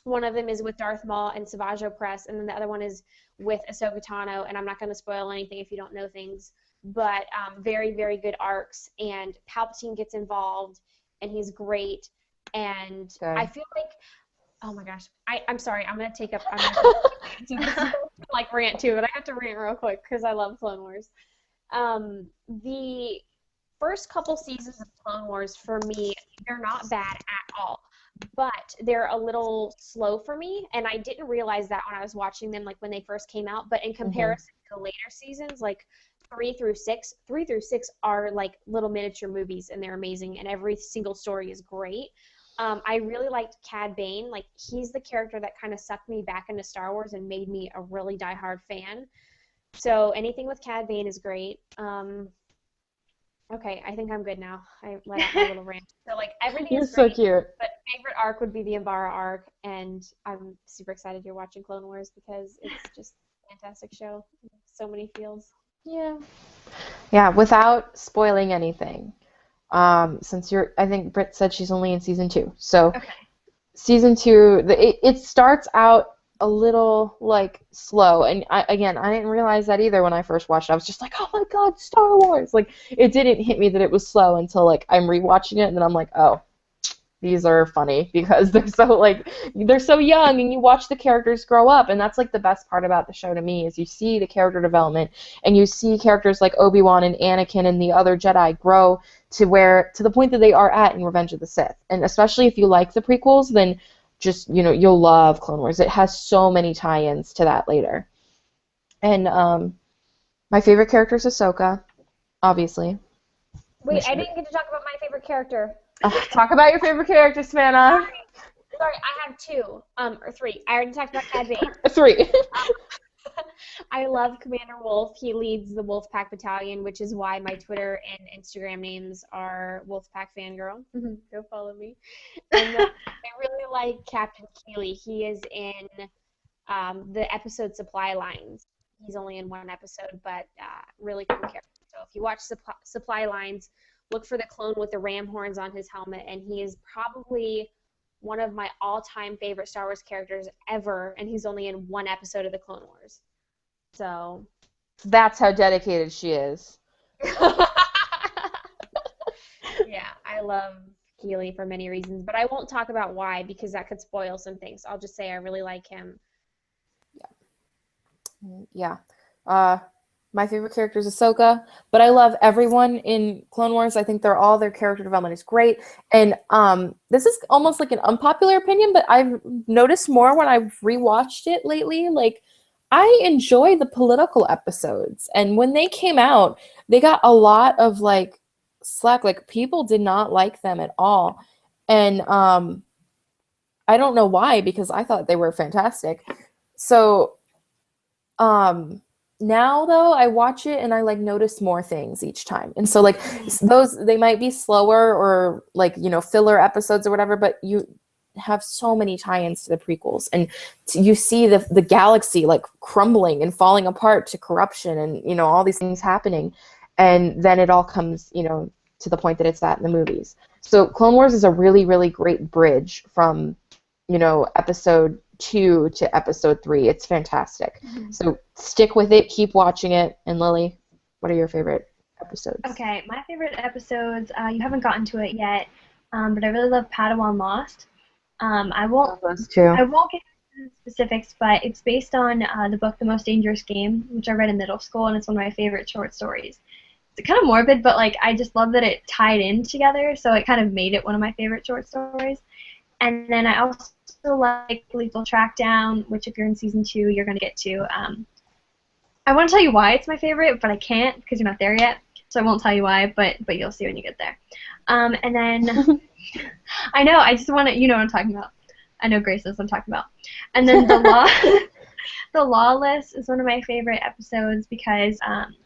One of them is with Darth Maul and Savage Opress, and then the other one is with Ahsoka Tano, and I'm not going to spoil anything if you don't know things, but very, very good arcs, and Palpatine gets involved, and he's great, and Okay. I feel like, oh my gosh, I'm sorry, I'm going to take up, like rant too, but I have to rant real quick because I love Clone Wars. The first couple seasons of Clone Wars, for me, they're not bad at all, but they're a little slow for me, and I didn't realize that when I was watching them, like when they first came out, but in comparison to the later seasons, like 3 through 6 are like little miniature movies, and they're amazing, and every single story is great. I really liked Cad Bane. Like, he's the character that kind of sucked me back into Star Wars and made me a really diehard fan. So anything with Cad Bane is great. Okay, I think I'm good now. I let out my little rant. So, like, everything You're is so great, cute. but favorite arc would be the Umbara arc, and I'm super excited you're watching Clone Wars because it's just a fantastic show. So many feels. Yeah. Yeah, without spoiling anything. Since I think Britt said she's only in season 2. So Okay. season 2, it starts out a little like slow, and I didn't realize that either when I first watched it. I was just like, oh my god, Star Wars! Like, it didn't hit me that it was slow until like I'm rewatching it, and then I'm like, oh, these are funny because they're so young, and you watch the characters grow up, and that's like the best part about the show to me is you see the character development, and you see characters like Obi-Wan and Anakin and the other Jedi grow to the point that they are at in Revenge of the Sith. And especially if you like the prequels, then just, you'll love Clone Wars. It has so many tie-ins to that later. And my favorite character is Ahsoka, obviously. Wait, I didn't get to talk about my favorite character. Talk about your favorite character, Savannah. Sorry, I have 2, or 3. I already talked about Cad Bane. 3. I love Commander Wolf. He leads the Wolfpack Battalion, which is why my Twitter and Instagram names are Wolfpack Fangirl. Go follow me. And then I really like Captain Keeley. He is in the episode Supply Lines. He's only in one episode, but really cool character. So if you watch Supply Lines, look for the clone with the ram horns on his helmet, and he is probably one of my all-time favorite Star Wars characters ever, and he's only in one episode of the Clone Wars. So That's how dedicated she is. yeah, I love Keeley for many reasons, but I won't talk about why because that could spoil some things. I'll just say I really like him. Yeah. My favorite character is Ahsoka, but I love everyone in Clone Wars. I think their character development is great. And this is almost like an unpopular opinion, but I've noticed more when I've rewatched it lately. Like, I enjoy the political episodes. And when they came out, they got a lot of like slack. Like, people did not like them at all. And I don't know why, because I thought they were fantastic. So now though I watch it and I like notice more things each time. And so like those, they might be slower or like, you know, filler episodes or whatever, but you have so many tie-ins to the prequels, and you see the galaxy like crumbling and falling apart to corruption and, you know, all these things happening, and then it all comes, you know, to the point that it's at in the movies. So Clone Wars is a really, really great bridge from, you know, episode 2 to episode 3. It's fantastic. So stick with it, keep watching it. And Lily, what are your favorite episodes? Okay, my favorite episodes, you haven't gotten to it yet, but I really love Padawan Lost. I won't Those two. I won't get into the specifics, but it's based on the book The Most Dangerous Game, which I read in middle school, and it's one of my favorite short stories. It's kind of morbid, but like I just love that it tied in together, so it kind of made it one of my favorite short stories. And then I also like Lethal Trackdown, which if you're in season 2, you're going to get to. I want to tell you why it's my favorite, but I can't because you're not there yet, so I won't tell you why, but you'll see when you get there. And then, I know, I just want to, you know what I'm talking about. I know Grace knows what I'm talking about. And then The Lawless is one of my favorite episodes because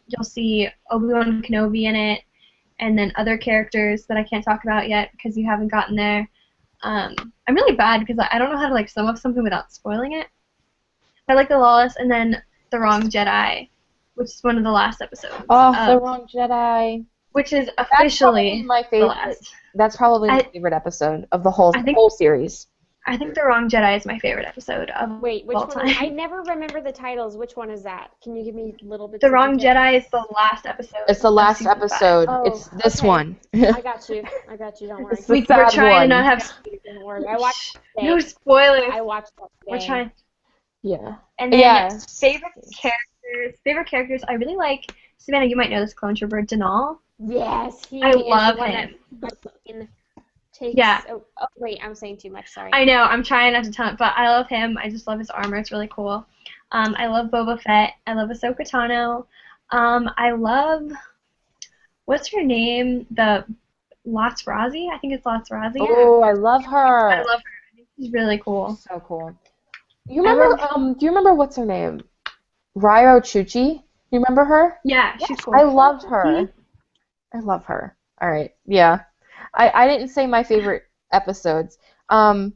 you'll see Obi-Wan Kenobi in it, and then other characters that I can't talk about yet because you haven't gotten there. I'm really bad because I don't know how to like sum up something without spoiling it. I like The Lawless, and then The Wrong Jedi, which is one of the last episodes. Oh, The Wrong Jedi. Which is officially my the favorite. last. That's probably my favorite episode of the whole series. I think The Wrong Jedi is my favorite episode of Wait, which all one? time. I never remember the titles. Which one is that? Can you give me a little bit? The Wrong Jedi is the last episode. It's the last episode. Oh, it's this okay. one. I got you. Don't worry. It's the We're sad trying one. to not have Don't worry. I watched that no today. spoilers. I watched that today. We're trying. Yeah. And then Yeah. favorite characters. I really like Savannah. You might know this clone trooper, Denal. Yes, he I is love the one him. that fucking takes. Yeah. Oh, wait, I'm saying too much. Sorry. I know. I'm trying not to tell it, but I love him. I just love his armor. It's really cool. I love Boba Fett. I love Ahsoka Tano. I love, what's her name? The Lots Razi? I think it's Lots Razi. Oh, I love her. I love her. I think she's really cool. So cool. You remember? Do you remember what's her name? Ryo Chuchi. You remember her? Yeah, she's cool. I loved her. Mhm. I love her. All right. Yeah. I didn't say my favorite episodes. The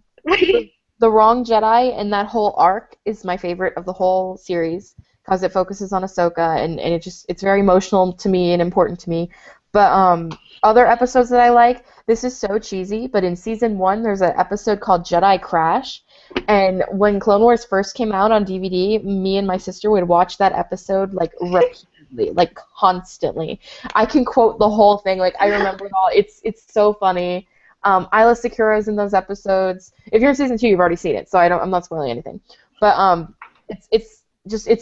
Wrong Jedi and that whole arc is my favorite of the whole series because it focuses on Ahsoka and it's very emotional to me and important to me. But other episodes that I like, this is so cheesy, but in season 1 there's an episode called Jedi Crash, and when Clone Wars first came out on DVD, me and my sister would watch that episode like repeatedly, like constantly. I can quote the whole thing, like I remember it all. It's so funny. Isla Secura's in those episodes. If you're in season 2, you've already seen it, so I'm not spoiling anything. But it's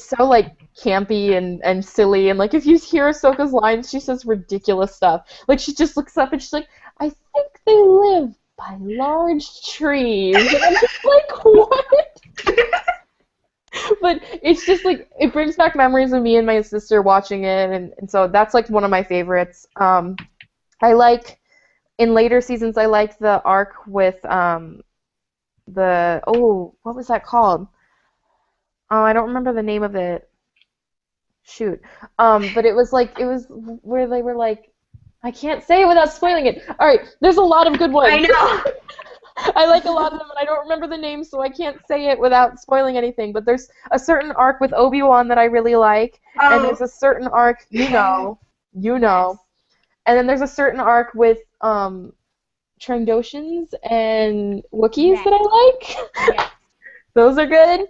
so like campy and silly, and like if you hear Ahsoka's lines, she says ridiculous stuff. Like she just looks up and she's like, I think they live by large trees. And I'm just like, what? But it's just like it brings back memories of me and my sister watching it, and so that's like one of my favorites. I like in later seasons I like the arc with what was that called? Oh, I don't remember the name of it. shoot. But it was where they were like, I can't say it without spoiling it. All right, there's a lot of good ones. I know. I like a lot of them, and I don't remember the names, so I can't say it without spoiling anything. But there's a certain arc with Obi-Wan that I really like, and there's a certain arc, you know, and then there's a certain arc with Trandoshans and Wookiees that I like. Yes. Those are good.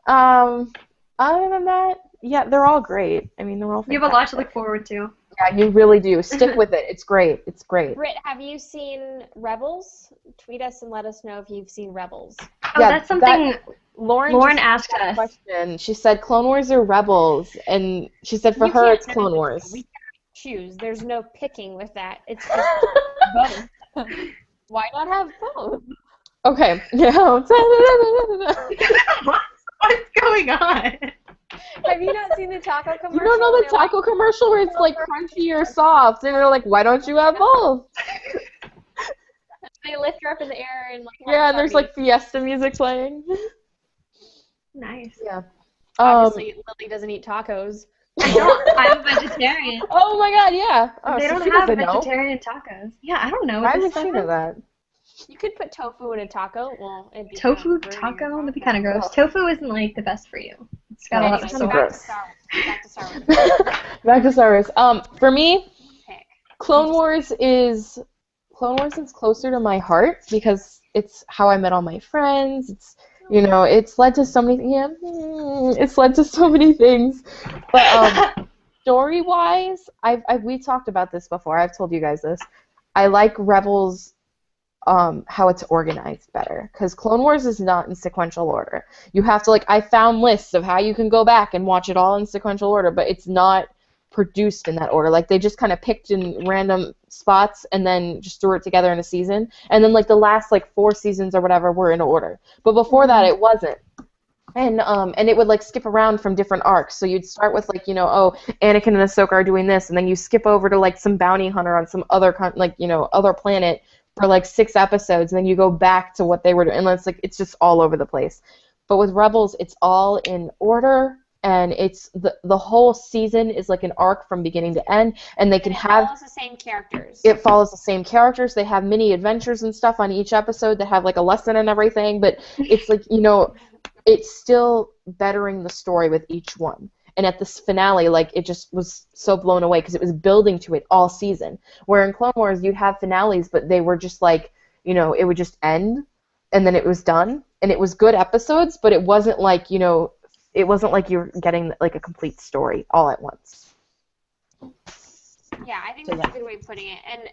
Other than that, yeah, they're all great. I mean, they're all fantastic. You have a lot to look forward to. Yeah, you really do. Stick with it. It's great. It's great. Britt, have you seen Rebels? Tweet us and let us know if you've seen Rebels. Oh, Yeah, that's something Lauren Lauren just asked a us. question. She said Clone Wars or Rebels, and she said for You her can't it's Clone Wars. We can't choose. There's no picking with that. It's just both. Why not have both? Okay. Yeah. What's going on? Have you not seen the taco commercial? You don't know the taco commercial where it's like crunchy or soft, and they're like, why don't you have both? They lift her up in the air and like. Yeah, and there's like Fiesta music playing. Nice. Yeah. Obviously, Lily doesn't eat tacos. I'm a vegetarian. Oh my God, yeah. Oh, They so don't she have doesn't know. vegetarian tacos. Yeah, I don't know. Why what would this she stuff know is. that? You could put tofu in a taco. Well, it'd be Tofu kind of taco? That'd be kind of gross. Tofu isn't like the best for you. It's got a lot of so Anyway, salt. back to Star Wars. Back to Star Wars. For me, Pick. Clone Wars is closer to my heart because it's how I met all my friends. It's it's led to so many it's led to so many things. But story-wise, we talked about this before. I've told you guys this. I like Rebels how it's organized better because Clone Wars is not in sequential order. You have to I found lists of how you can go back and watch it all in sequential order, but it's not produced in that order. Like they just kind of picked in random spots and then just threw it together in a season. And then the last 4 seasons or whatever were in order. But before that it wasn't. And it would skip around from different arcs. So you'd start with Anakin and Ahsoka are doing this, and then you skip over to some bounty hunter on some other other planet for 6 episodes, and then you go back to what they were doing. And it's just all over the place. But with Rebels, it's all in order. And it's the whole season is an arc from beginning to end, and they can have. It follows the same characters. It follows the same characters. They have mini adventures and stuff on each episode that have a lesson and everything. But it's it's still bettering the story with each one. And at this finale, it just was so blown away because it was building to it all season. Where in Clone Wars, you'd have finales, but they were just it would just end, and then it was done, and it was good episodes, but it wasn't it wasn't like you were getting a complete story all at once. Yeah, I think that's a good way of putting it. And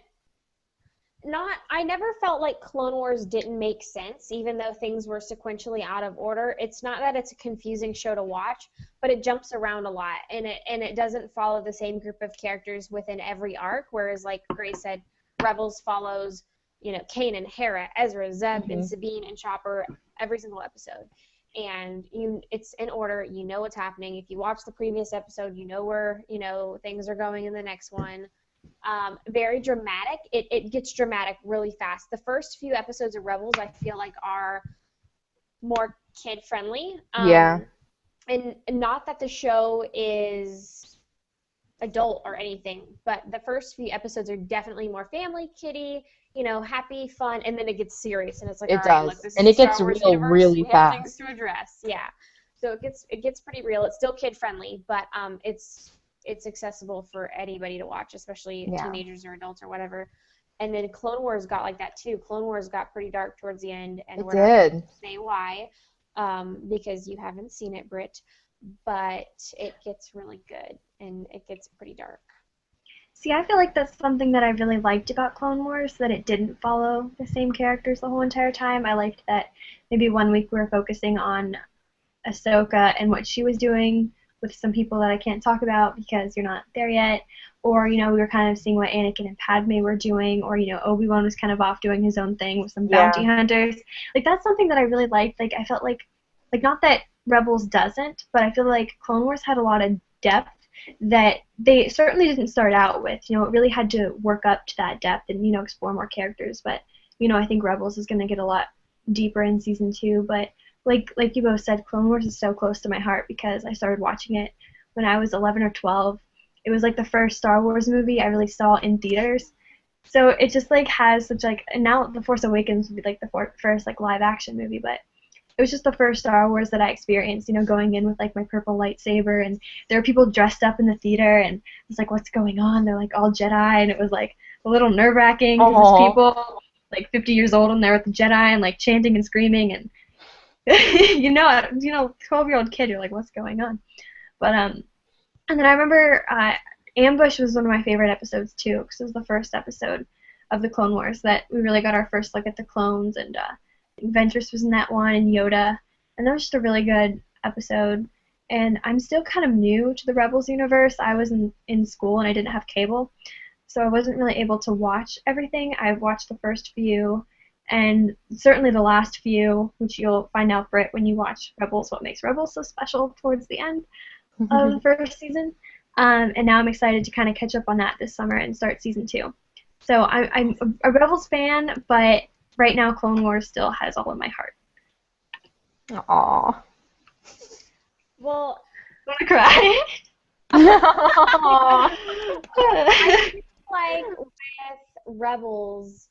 I never felt like Clone Wars didn't make sense, even though things were sequentially out of order. It's not that it's a confusing show to watch, but it jumps around a lot, and it doesn't follow the same group of characters within every arc. Whereas, like Grace said, Rebels follows, Kanan, Hera, Ezra, Zeb, and Sabine and Chopper every single episode. And it's in order. You know what's happening. If you watch the previous episode, you know where things are going in the next one. Very dramatic. It gets dramatic really fast. The first few episodes of Rebels, I feel are more kid friendly. Yeah. And not that the show is adult or anything, but the first few episodes are definitely more family, kiddie, happy, fun, and then it gets serious, and it's It all right, does. look, this And is it gets Star Wars real universe. really we have fast. things to address. Yeah. So it gets pretty real. It's still kid friendly, but it's accessible for anybody to watch, especially teenagers or adults or whatever. And then Clone Wars got like that too. Clone Wars got pretty dark towards the end, and It we're not did. going to say why, because you haven't seen it, Britt. But it gets really good, and it gets pretty dark. See, I feel like that's something that I really liked about Clone Wars, that it didn't follow the same characters the whole entire time. I liked that maybe one week we were focusing on Ahsoka and what she was doing with some people that I can't talk about because you're not there yet. Or, we were kind of seeing what Anakin and Padme were doing, or, Obi-Wan was kind of off doing his own thing with some bounty hunters. That's something that I really liked. I felt like not that Rebels doesn't, but I feel like Clone Wars had a lot of depth that they certainly didn't start out with. It really had to work up to that depth and, explore more characters. But, I think Rebels is going to get a lot deeper in season 2. But like you both said, Clone Wars is so close to my heart because I started watching it when I was 11 or 12. It was like the first Star Wars movie I really saw in theaters. So it just like has such like, and now The Force Awakens would be like the first like live action movie, but it was just the first Star Wars that I experienced, you know, going in with like my purple lightsaber, and there were people dressed up in the theater, and it's like, what's going on? They're like all Jedi, and it was like a little nerve-wracking because there's people like 50 years old in there with the Jedi and like chanting and screaming, and you know, 12-year-old kid, you're like, what's going on? But and then I remember Ambush was one of my favorite episodes too, because it was the first episode of the Clone Wars that we really got our first look at the clones, and Ventress was in that one, and Yoda, and that was just a really good episode. And I'm still kind of new to the Rebels universe. I was in school and I didn't have cable, so I wasn't really able to watch everything. I've watched the first few, and certainly the last few, which you'll find out, Britt, when you watch Rebels, what makes Rebels so special towards the end of the first season. And now I'm excited to kind of catch up on that this summer and start season 2. So I'm a Rebels fan, but right now Clone Wars still has all in my heart. Aww. Well, I'm gonna cry. like with Rebels,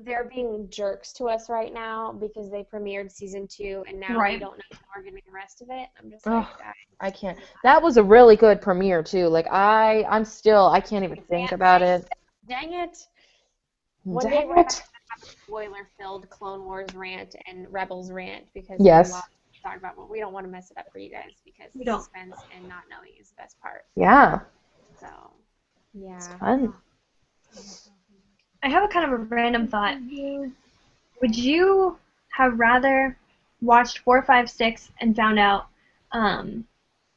they're being jerks to us right now because they premiered season 2 and now we don't know when we're getting the rest of it. I'm just like, I can't. That was a really good premiere too. Like I can't even think about it. Dang it. One day we're going to have a spoiler-filled Clone Wars rant and Rebels rant because we talk about, well, we don't want to mess it up for you guys because the suspense and not knowing is the best part. Yeah. So, yeah. It's fun. I have a kind of a random thought. Would you have rather watched 4, 5, 6 and found out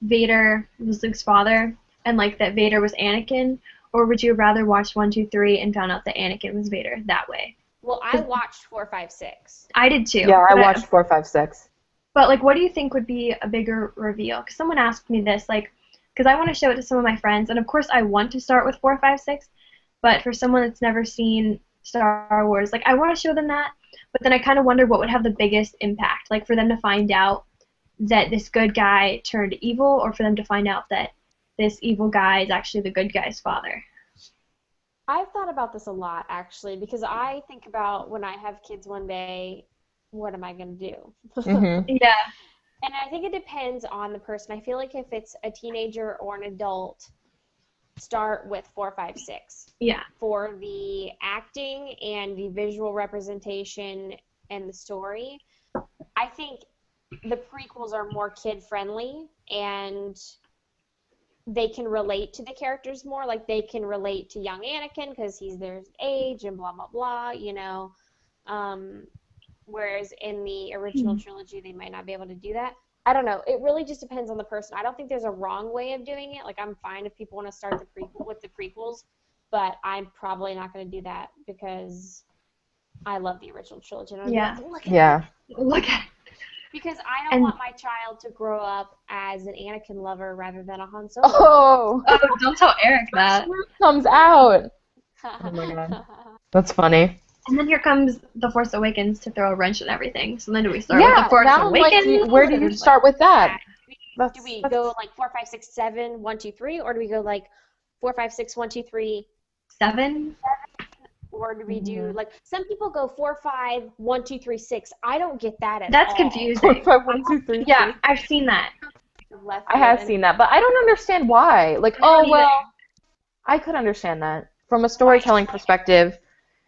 Vader was Luke's father and like that Vader was Anakin, or would you have rather watched 1, 2, 3 and found out that Anakin was Vader that way? Well, I watched 4, 5, 6. I did too. Yeah, I watched 4, 5, 6. But like, what do you think would be a bigger reveal? Because someone asked me this, like, because I want to show it to some of my friends, and of course I want to start with 4, 5, 6. But for someone that's never seen Star Wars, like, I want to show them that, but then I kind of wonder what would have the biggest impact, like for them to find out that this good guy turned evil, or for them to find out that this evil guy is actually the good guy's father. I've thought about this a lot, actually, because I think about when I have kids one day, what am I going to do? Mm-hmm. Yeah. And I think it depends on the person. I feel like if it's a teenager or an adult, start with 4, 5, 6. Yeah. For the acting and the visual representation and the story. I think the prequels are more kid-friendly and they can relate to the characters more. Like, they can relate to young Anakin because he's their age and blah, blah, blah, you know. Whereas in the original trilogy, they might not be able to do that. I don't know. It really just depends on the person. I don't think there's a wrong way of doing it. Like, I'm fine if people want to start the prequel with the prequels, but I'm probably not going to do that because I love the original trilogy. And Yeah. Look at it. Because I don't want my child to grow up as an Anakin lover rather than a Han Solo. Oh, don't tell Eric that. Comes out. Oh my god. That's funny. And then here comes The Force Awakens to throw a wrench in everything. So then do we start with The Force Awakens? Like, where do you start with that? Do we go like 4, 5, 6, 7, 1, 2, 3, or do we go like 4, 5, 6, 1, 2, 3, 7? Or do we do like some people go 4, 5, 1, 2, 3, 6? I don't get that at all. That's confusing. 4, 5, 1, 2, 3. Yeah, I've seen that. I have seen that, but I don't understand why. Like, I could understand that from a storytelling perspective.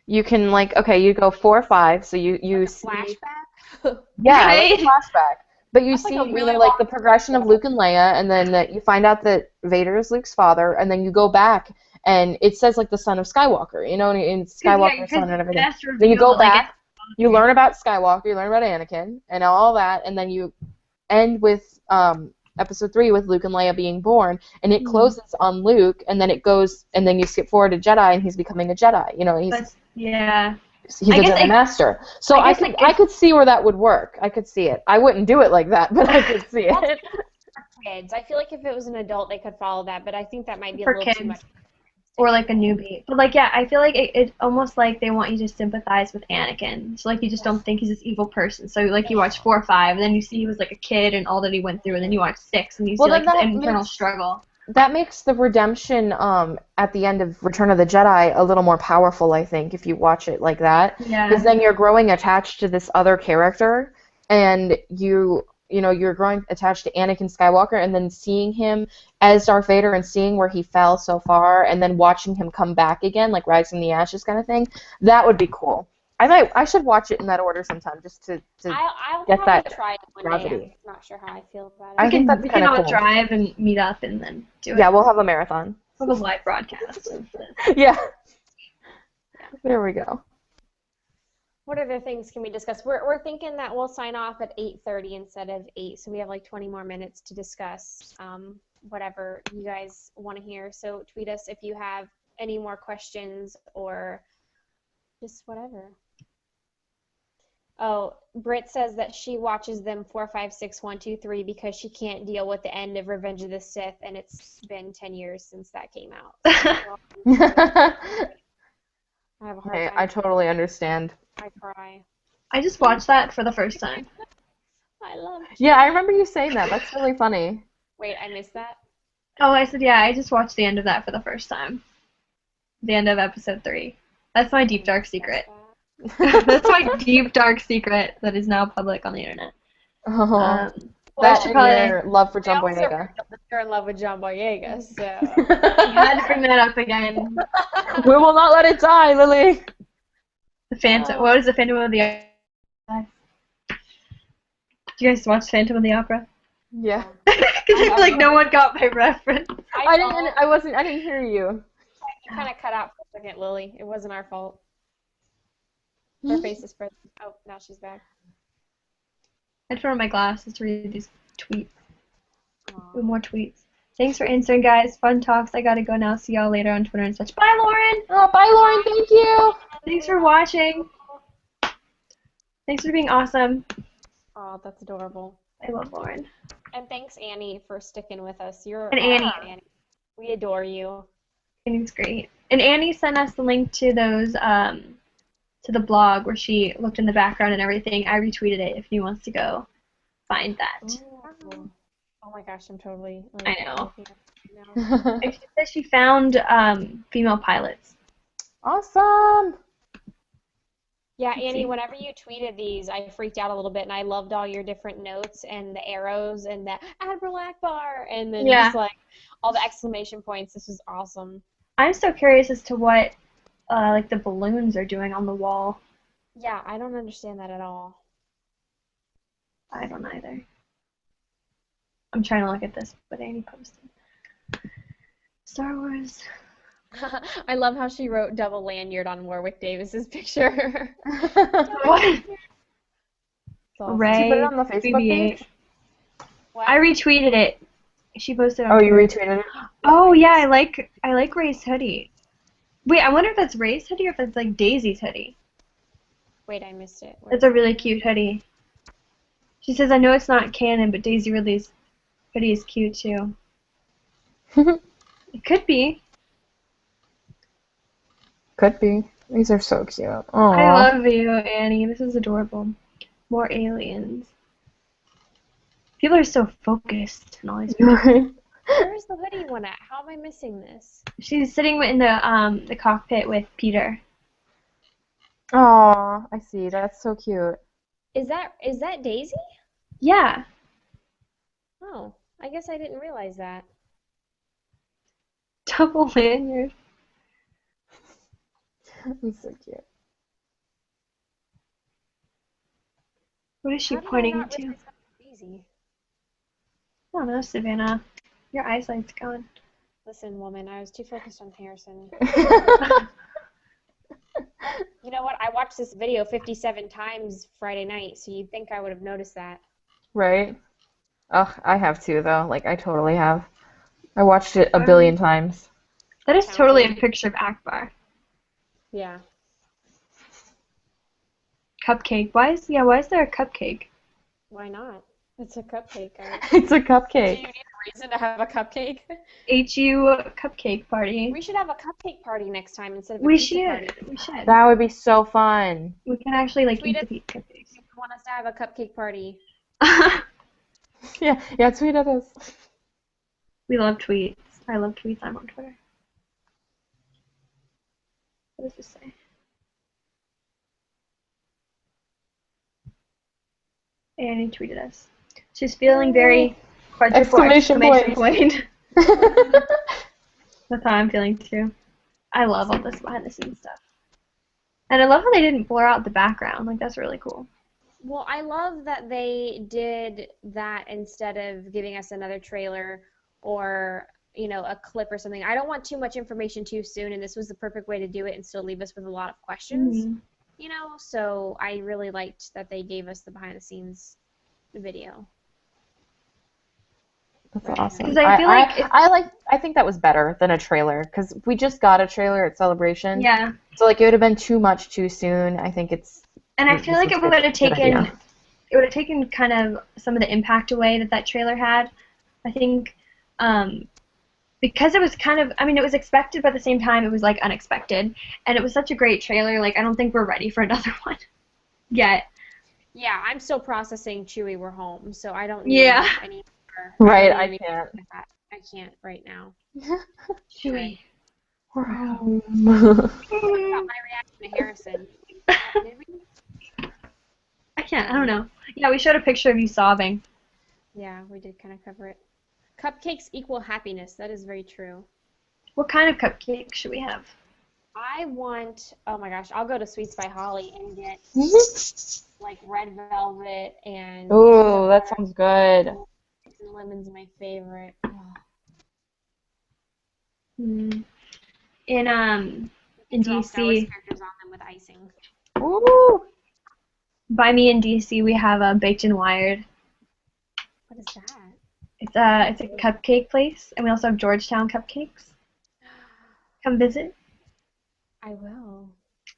You can like, okay, you go 4 or 5, so you see flashback. Yeah, Right? like a flashback. But you see, like a really like the progression of Luke and Leia, and then you find out that Vader is Luke's father, and then you go back, and it says like the son of Skywalker, you know, and Skywalker's son and everything. Then you go back, you learn about Skywalker, you learn about Anakin, and all that, and then you end with Episode 3 with Luke and Leia being born, and it closes on Luke, and then it goes, and then you skip forward to Jedi, and he's becoming a Jedi. You know, he's a Jedi Master. So I could see where that would work. I could see it. I wouldn't do it like that, but I could see it. Kids, I feel like if it was an adult, they could follow that, but I think that might be a For little kids. too much. or like a newbie. But like, yeah, I feel like it's almost like they want you to sympathize with Anakin. So like you just don't think he's this evil person. So like you watch 4 or 5, and then you see he was like a kid and all that he went through, and then you watch 6, and you see like his internal struggle. That makes the redemption at the end of Return of the Jedi a little more powerful, I think, if you watch it like that. Yeah. Because then you're growing attached to this other character, and you're growing attached to Anakin Skywalker, and then seeing him as Darth Vader and seeing where he fell so far, and then watching him come back again, like Rise from the Ashes kind of thing. That would be cool. I should watch it in that order sometime, just to I'll get that try it one gravity. day. I'm not sure how I feel about it. I think that's we kind can of all cool. drive and meet up and then do it. Yeah, we'll have a marathon. We'll have a live broadcast. Yeah. There we go. What other things can we discuss? We're thinking that we'll sign off at 8:30 instead of 8, so we have like 20 more minutes to discuss whatever you guys want to hear. So tweet us if you have any more questions or just whatever. Oh, Britt says that she watches them 4, 5, 6, 1, 2, 3 because she can't deal with the end of Revenge of the Sith, and it's been 10 years since that came out. So, I have a hard time. I totally understand. I cry. I just watched that for the first time. I love it. Yeah, I remember you saying that. That's really funny. Wait, I missed that? Oh, I said, yeah, I just watched the end of that for the first time. The end of episode 3. That's my deep, dark secret. That's my deep, dark secret that is now public on the internet. Oh, That should probably... your love for John I also Boyega. heard that you're in love with John Boyega, so... I had to bring that up again. We will not let it die, Lily. The Phantom. What is the Phantom of the Opera? Did you guys watch Phantom of the Opera? Yeah. Because I feel like no one got my reference. I didn't hear you. You kind of cut out for a second, Lily. It wasn't our fault. Her face is frozen. Oh, now she's back. I had to put on my glasses to read these tweets. Aw. With more tweets. Thanks for answering, guys. Fun talks. I gotta go now. See y'all later on Twitter and such. Bye, Lauren! Oh, bye, Lauren. Thank you. Thanks for watching. Thanks for being awesome. Oh, that's adorable. I love Lauren. And thanks, Annie, for sticking with us. You're And Annie. awesome, Annie. We adore you. Annie's great. And Annie sent us the link to those, to the blog where she looked in the background and everything. I retweeted it if he wants to go find that. Oh my gosh, I'm totally... I know. Now. And she said she found female pilots. Awesome. Yeah, Let's Annie, see. whenever you tweeted these, I freaked out a little bit, and I loved all your different notes and the arrows and the Admiral Akbar, and then Yeah. just like all the exclamation points. This was awesome. I'm so curious as to what like the balloons are doing on the wall. Yeah, I don't understand that at all. I don't either. I'm trying to look at this, but Annie posted. Star Wars. I love how she wrote double lanyard on Warwick Davis's picture. What? It's awesome. Ray. Did you put it on the Facebook BB-8. page? What? I retweeted it. She posted on Oh, you Twitter. retweeted it? Oh yeah, I like Ray's hoodie. Wait, I wonder if that's Ray's hoodie or if that's like Daisy's hoodie. Wait, I missed it. It's a really cute hoodie. She says, I know it's not canon, but Daisy Ridley's hoodie is cute too. It could be. Could be. These are so cute. Aww. I love you, Annie. This is adorable. More aliens. People are so focused and all these. Where's the hoodie one at? How am I missing this? She's sitting in the cockpit with Peter. Aw, I see. That's so cute. Is that Daisy? Yeah. Oh, I guess I didn't realize that. Double lanyard. He's so cute. What is she How did I pointing not to? realize that was Daisy? I don't know, Savannah. Your eyesight's gone. Listen, woman, I was too focused on Harrison. You know what? I watched this video 57 times Friday night, so you'd think I would have noticed that. Right? Ugh, I have too, though. Like, I totally have. I watched it a billion times. That is totally a picture of Akbar. Yeah. Cupcake. Why is there a cupcake? Why not? It's a cupcake. It's a Do cupcake. you need reason to have a cupcake. HU cupcake party. We should have a cupcake party next time instead of a We pizza party. should. We should. That would be so fun. We can actually like Tweet eat us the cupcakes. if you want us to have a cupcake party. Yeah, tweet at us. We love tweets. I love tweets. I'm on Twitter. What does this say? Annie tweeted us. She's feeling very quadruple exclamation point. That's how I'm feeling too. I love all this behind the scenes stuff. And I love how they didn't blur out the background. Like, that's really cool. Well, I love that they did that instead of giving us another trailer or, you know, a clip or something. I don't want too much information too soon, and this was the perfect way to do it and still leave us with a lot of questions. Mhm. You know, so I really liked that they gave us the behind the scenes video. That's awesome. 'Cause I feel like I think that was better than a trailer because we just got a trailer at Celebration. Yeah. So like it would have been too much too soon. I think it's. And I feel like it would have taken idea. it would have taken kind of some of the impact away that trailer had. I think because it was kind of, I mean, it was expected, but at the same time it was like unexpected, and it was such a great trailer. Like, I don't think we're ready for another one yet. Yeah, I'm still processing Chewie We're Home, so I don't need any more. Right, don't I need can't. anything like that. I can't right now. Chewie. We're home. About my reaction to Harrison. Did we? I can't. I don't know. Yeah, we showed a picture of you sobbing. Yeah, we did kind of cover it. Cupcakes equal happiness. That is very true. What kind of cupcake should we have? I want, oh my gosh, I'll go to Sweets by Holly and get like red velvet and Ooh, that sounds good. and lemon's my favorite. Oh. In Draw Star Wars DC, characters on them with icing. Ooh. by me in DC, we have Baked and Wired. What is that? It's a cupcake place, and we also have Georgetown cupcakes. Come visit, I will.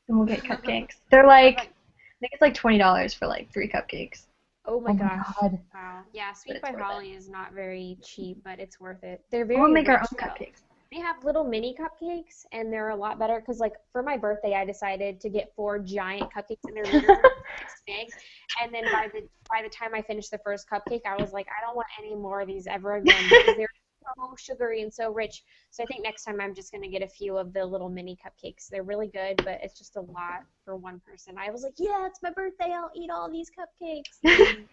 and we'll get cupcakes. They're like, I think it's like $20 for like 3 cupcakes. Oh my gosh. God. Wow. Yeah, Sweet it's by worth Holly is not very cheap, but it's worth it. They're very We'll make our rich, own though. cupcakes. They have little mini cupcakes, and they're a lot better because, like, for my birthday, I decided to get 4 giant cupcakes, and they're literally this big. And then by the time I finished the first cupcake, I was like, I don't want any more of these ever again because they're so sugary and so rich. So I think next time I'm just gonna get a few of the little mini cupcakes. They're really good, but it's just a lot for one person. I was like, yeah, it's my birthday. I'll eat all these cupcakes. And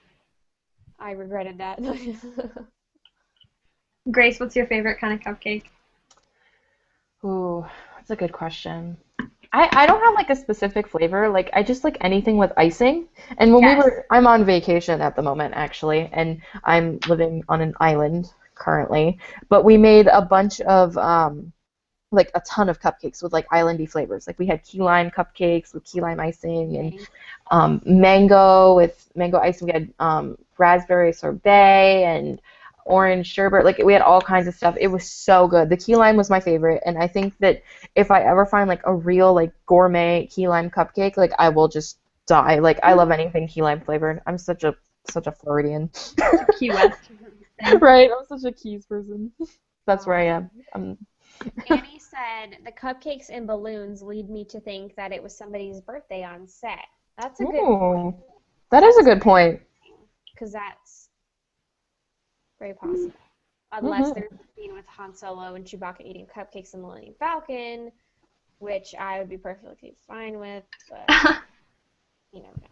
I regretted that. Grace, what's your favorite kind of cupcake? Ooh, that's a good question. I don't have like a specific flavor. Like I just like anything with icing. And when Yes. I'm on vacation at the moment actually, and I'm living on an island currently. But we made a bunch of like a ton of cupcakes with like islandy flavors. Like we had key lime cupcakes with key lime icing and mango with mango icing. We had raspberry sorbet and orange sherbet. Like we had all kinds of stuff. It was so good. The key lime was my favorite, and I think that if I ever find like a real like gourmet key lime cupcake, like I will just die. Like I love anything key lime flavored. I'm such a Floridian. Key West. Right, I'm such a keys person. That's where I am. Annie said, the cupcakes and balloons lead me to think that it was somebody's birthday on set. That's a good point. That is a good point. Because that's very possible. Unless there's a scene with Han Solo and Chewbacca eating cupcakes in Millennium Falcon, which I would be perfectly fine with, but you never know.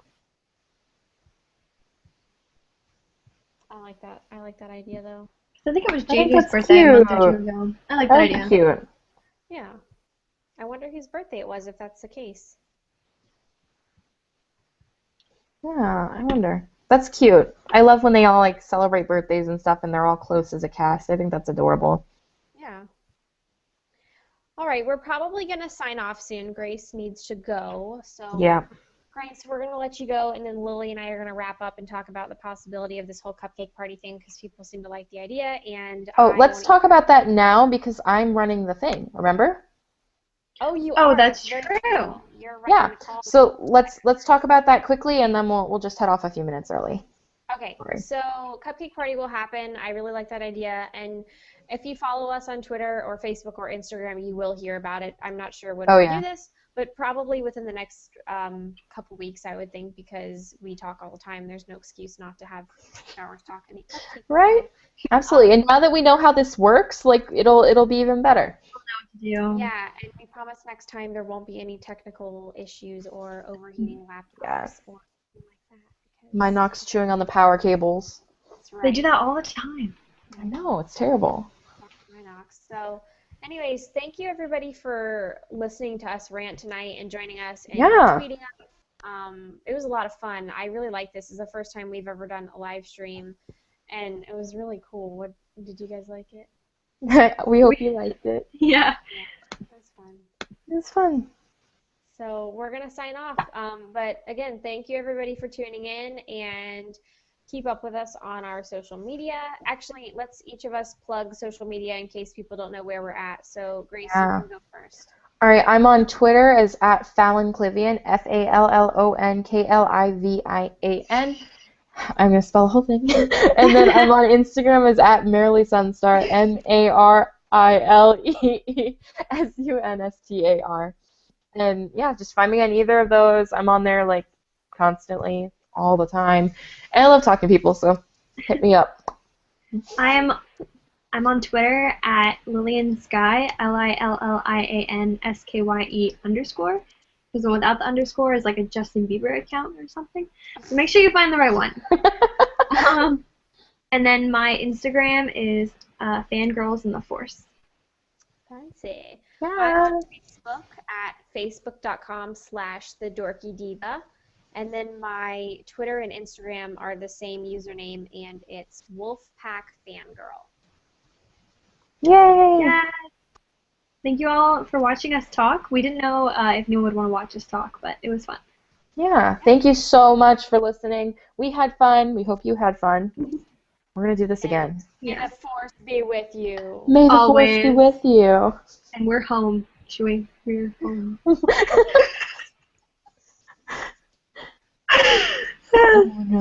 I like that. I like that idea, though. I think it was I think JJ's that's birthday a month or cute. two ago. I like that That's idea. cute. Yeah. I wonder whose birthday it was if that's the case. Yeah, I wonder. That's cute. I love when they all like celebrate birthdays and stuff and they're all close as a cast. I think that's adorable. Yeah. All right, we're probably going to sign off soon. Grace needs to go. So, Yeah. Grace, we're going to let you go, and then Lily and I are going to wrap up and talk about the possibility of this whole cupcake party thing because people seem to like the idea. And Oh, let's talk about that now because I'm running the thing, remember? Oh, you Oh, are. that's Very true. cool. You're right. Yeah. So let's talk about that quickly and then we'll just head off a few minutes early. Okay, Sorry. so Cupcake Party will happen. I really like that idea. And if you follow us on Twitter or Facebook or Instagram, you will hear about it. I'm not sure when Oh, we'll yeah. do this, but probably within the next couple weeks, I would think, because we talk all the time. There's no excuse not to have hours talk and eat cupcakes. Right? Absolutely. And now that we know how this works, like it'll be even better. Do. Yeah, and we promise next time there won't be any technical issues or overheating laptops Yeah. or anything like that. Because My Nox chewing on the power cables. that's right. They do that all the time. I know, it's terrible. Knox. So, anyways, thank you everybody for listening to us rant tonight and joining us and Yeah. tweeting us. It was a lot of fun. I really like this. This is the first time we've ever done a live stream, and it was really cool. What did you guys like it? We hope you liked it. Yeah. It was fun. It was fun. So we're gonna sign off. But again, thank you everybody for tuning in and keep up with us on our social media. Actually, let's each of us plug social media in case people don't know where we're at. So Grace, Yeah. you can go first. All right, I'm on Twitter as @Fallonclivian, FALLONKLIVIAN. I'm going to spell the whole thing. And then I'm on Instagram as @MarileeSunstar, MARILEESUNSTAR. And yeah, just find me on either of those. I'm on there like constantly, all the time. And I love talking to people, so hit me up. I'm on Twitter @LillianSky, LILLIANSKYE_. Because the one without the underscore is like a Justin Bieber account or something. So make sure you find the right one. And then my Instagram is Fangirls in the Force. Fancy. Yeah. I'm on Facebook at facebook.com/thedorkydiva. And then my Twitter and Instagram are the same username, and it's WolfpackFangirl. Yay! Yeah. Thank you all for watching us talk. We didn't know if anyone would want to watch us talk, but it was fun. Yeah, thank you so much for listening. We had fun. We hope you had fun. We're going to do this again. May the force be with you. May the force be Always. with you. And we're home. Chewy, we're home. Oh, no.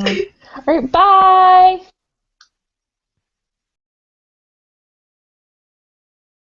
All right, bye.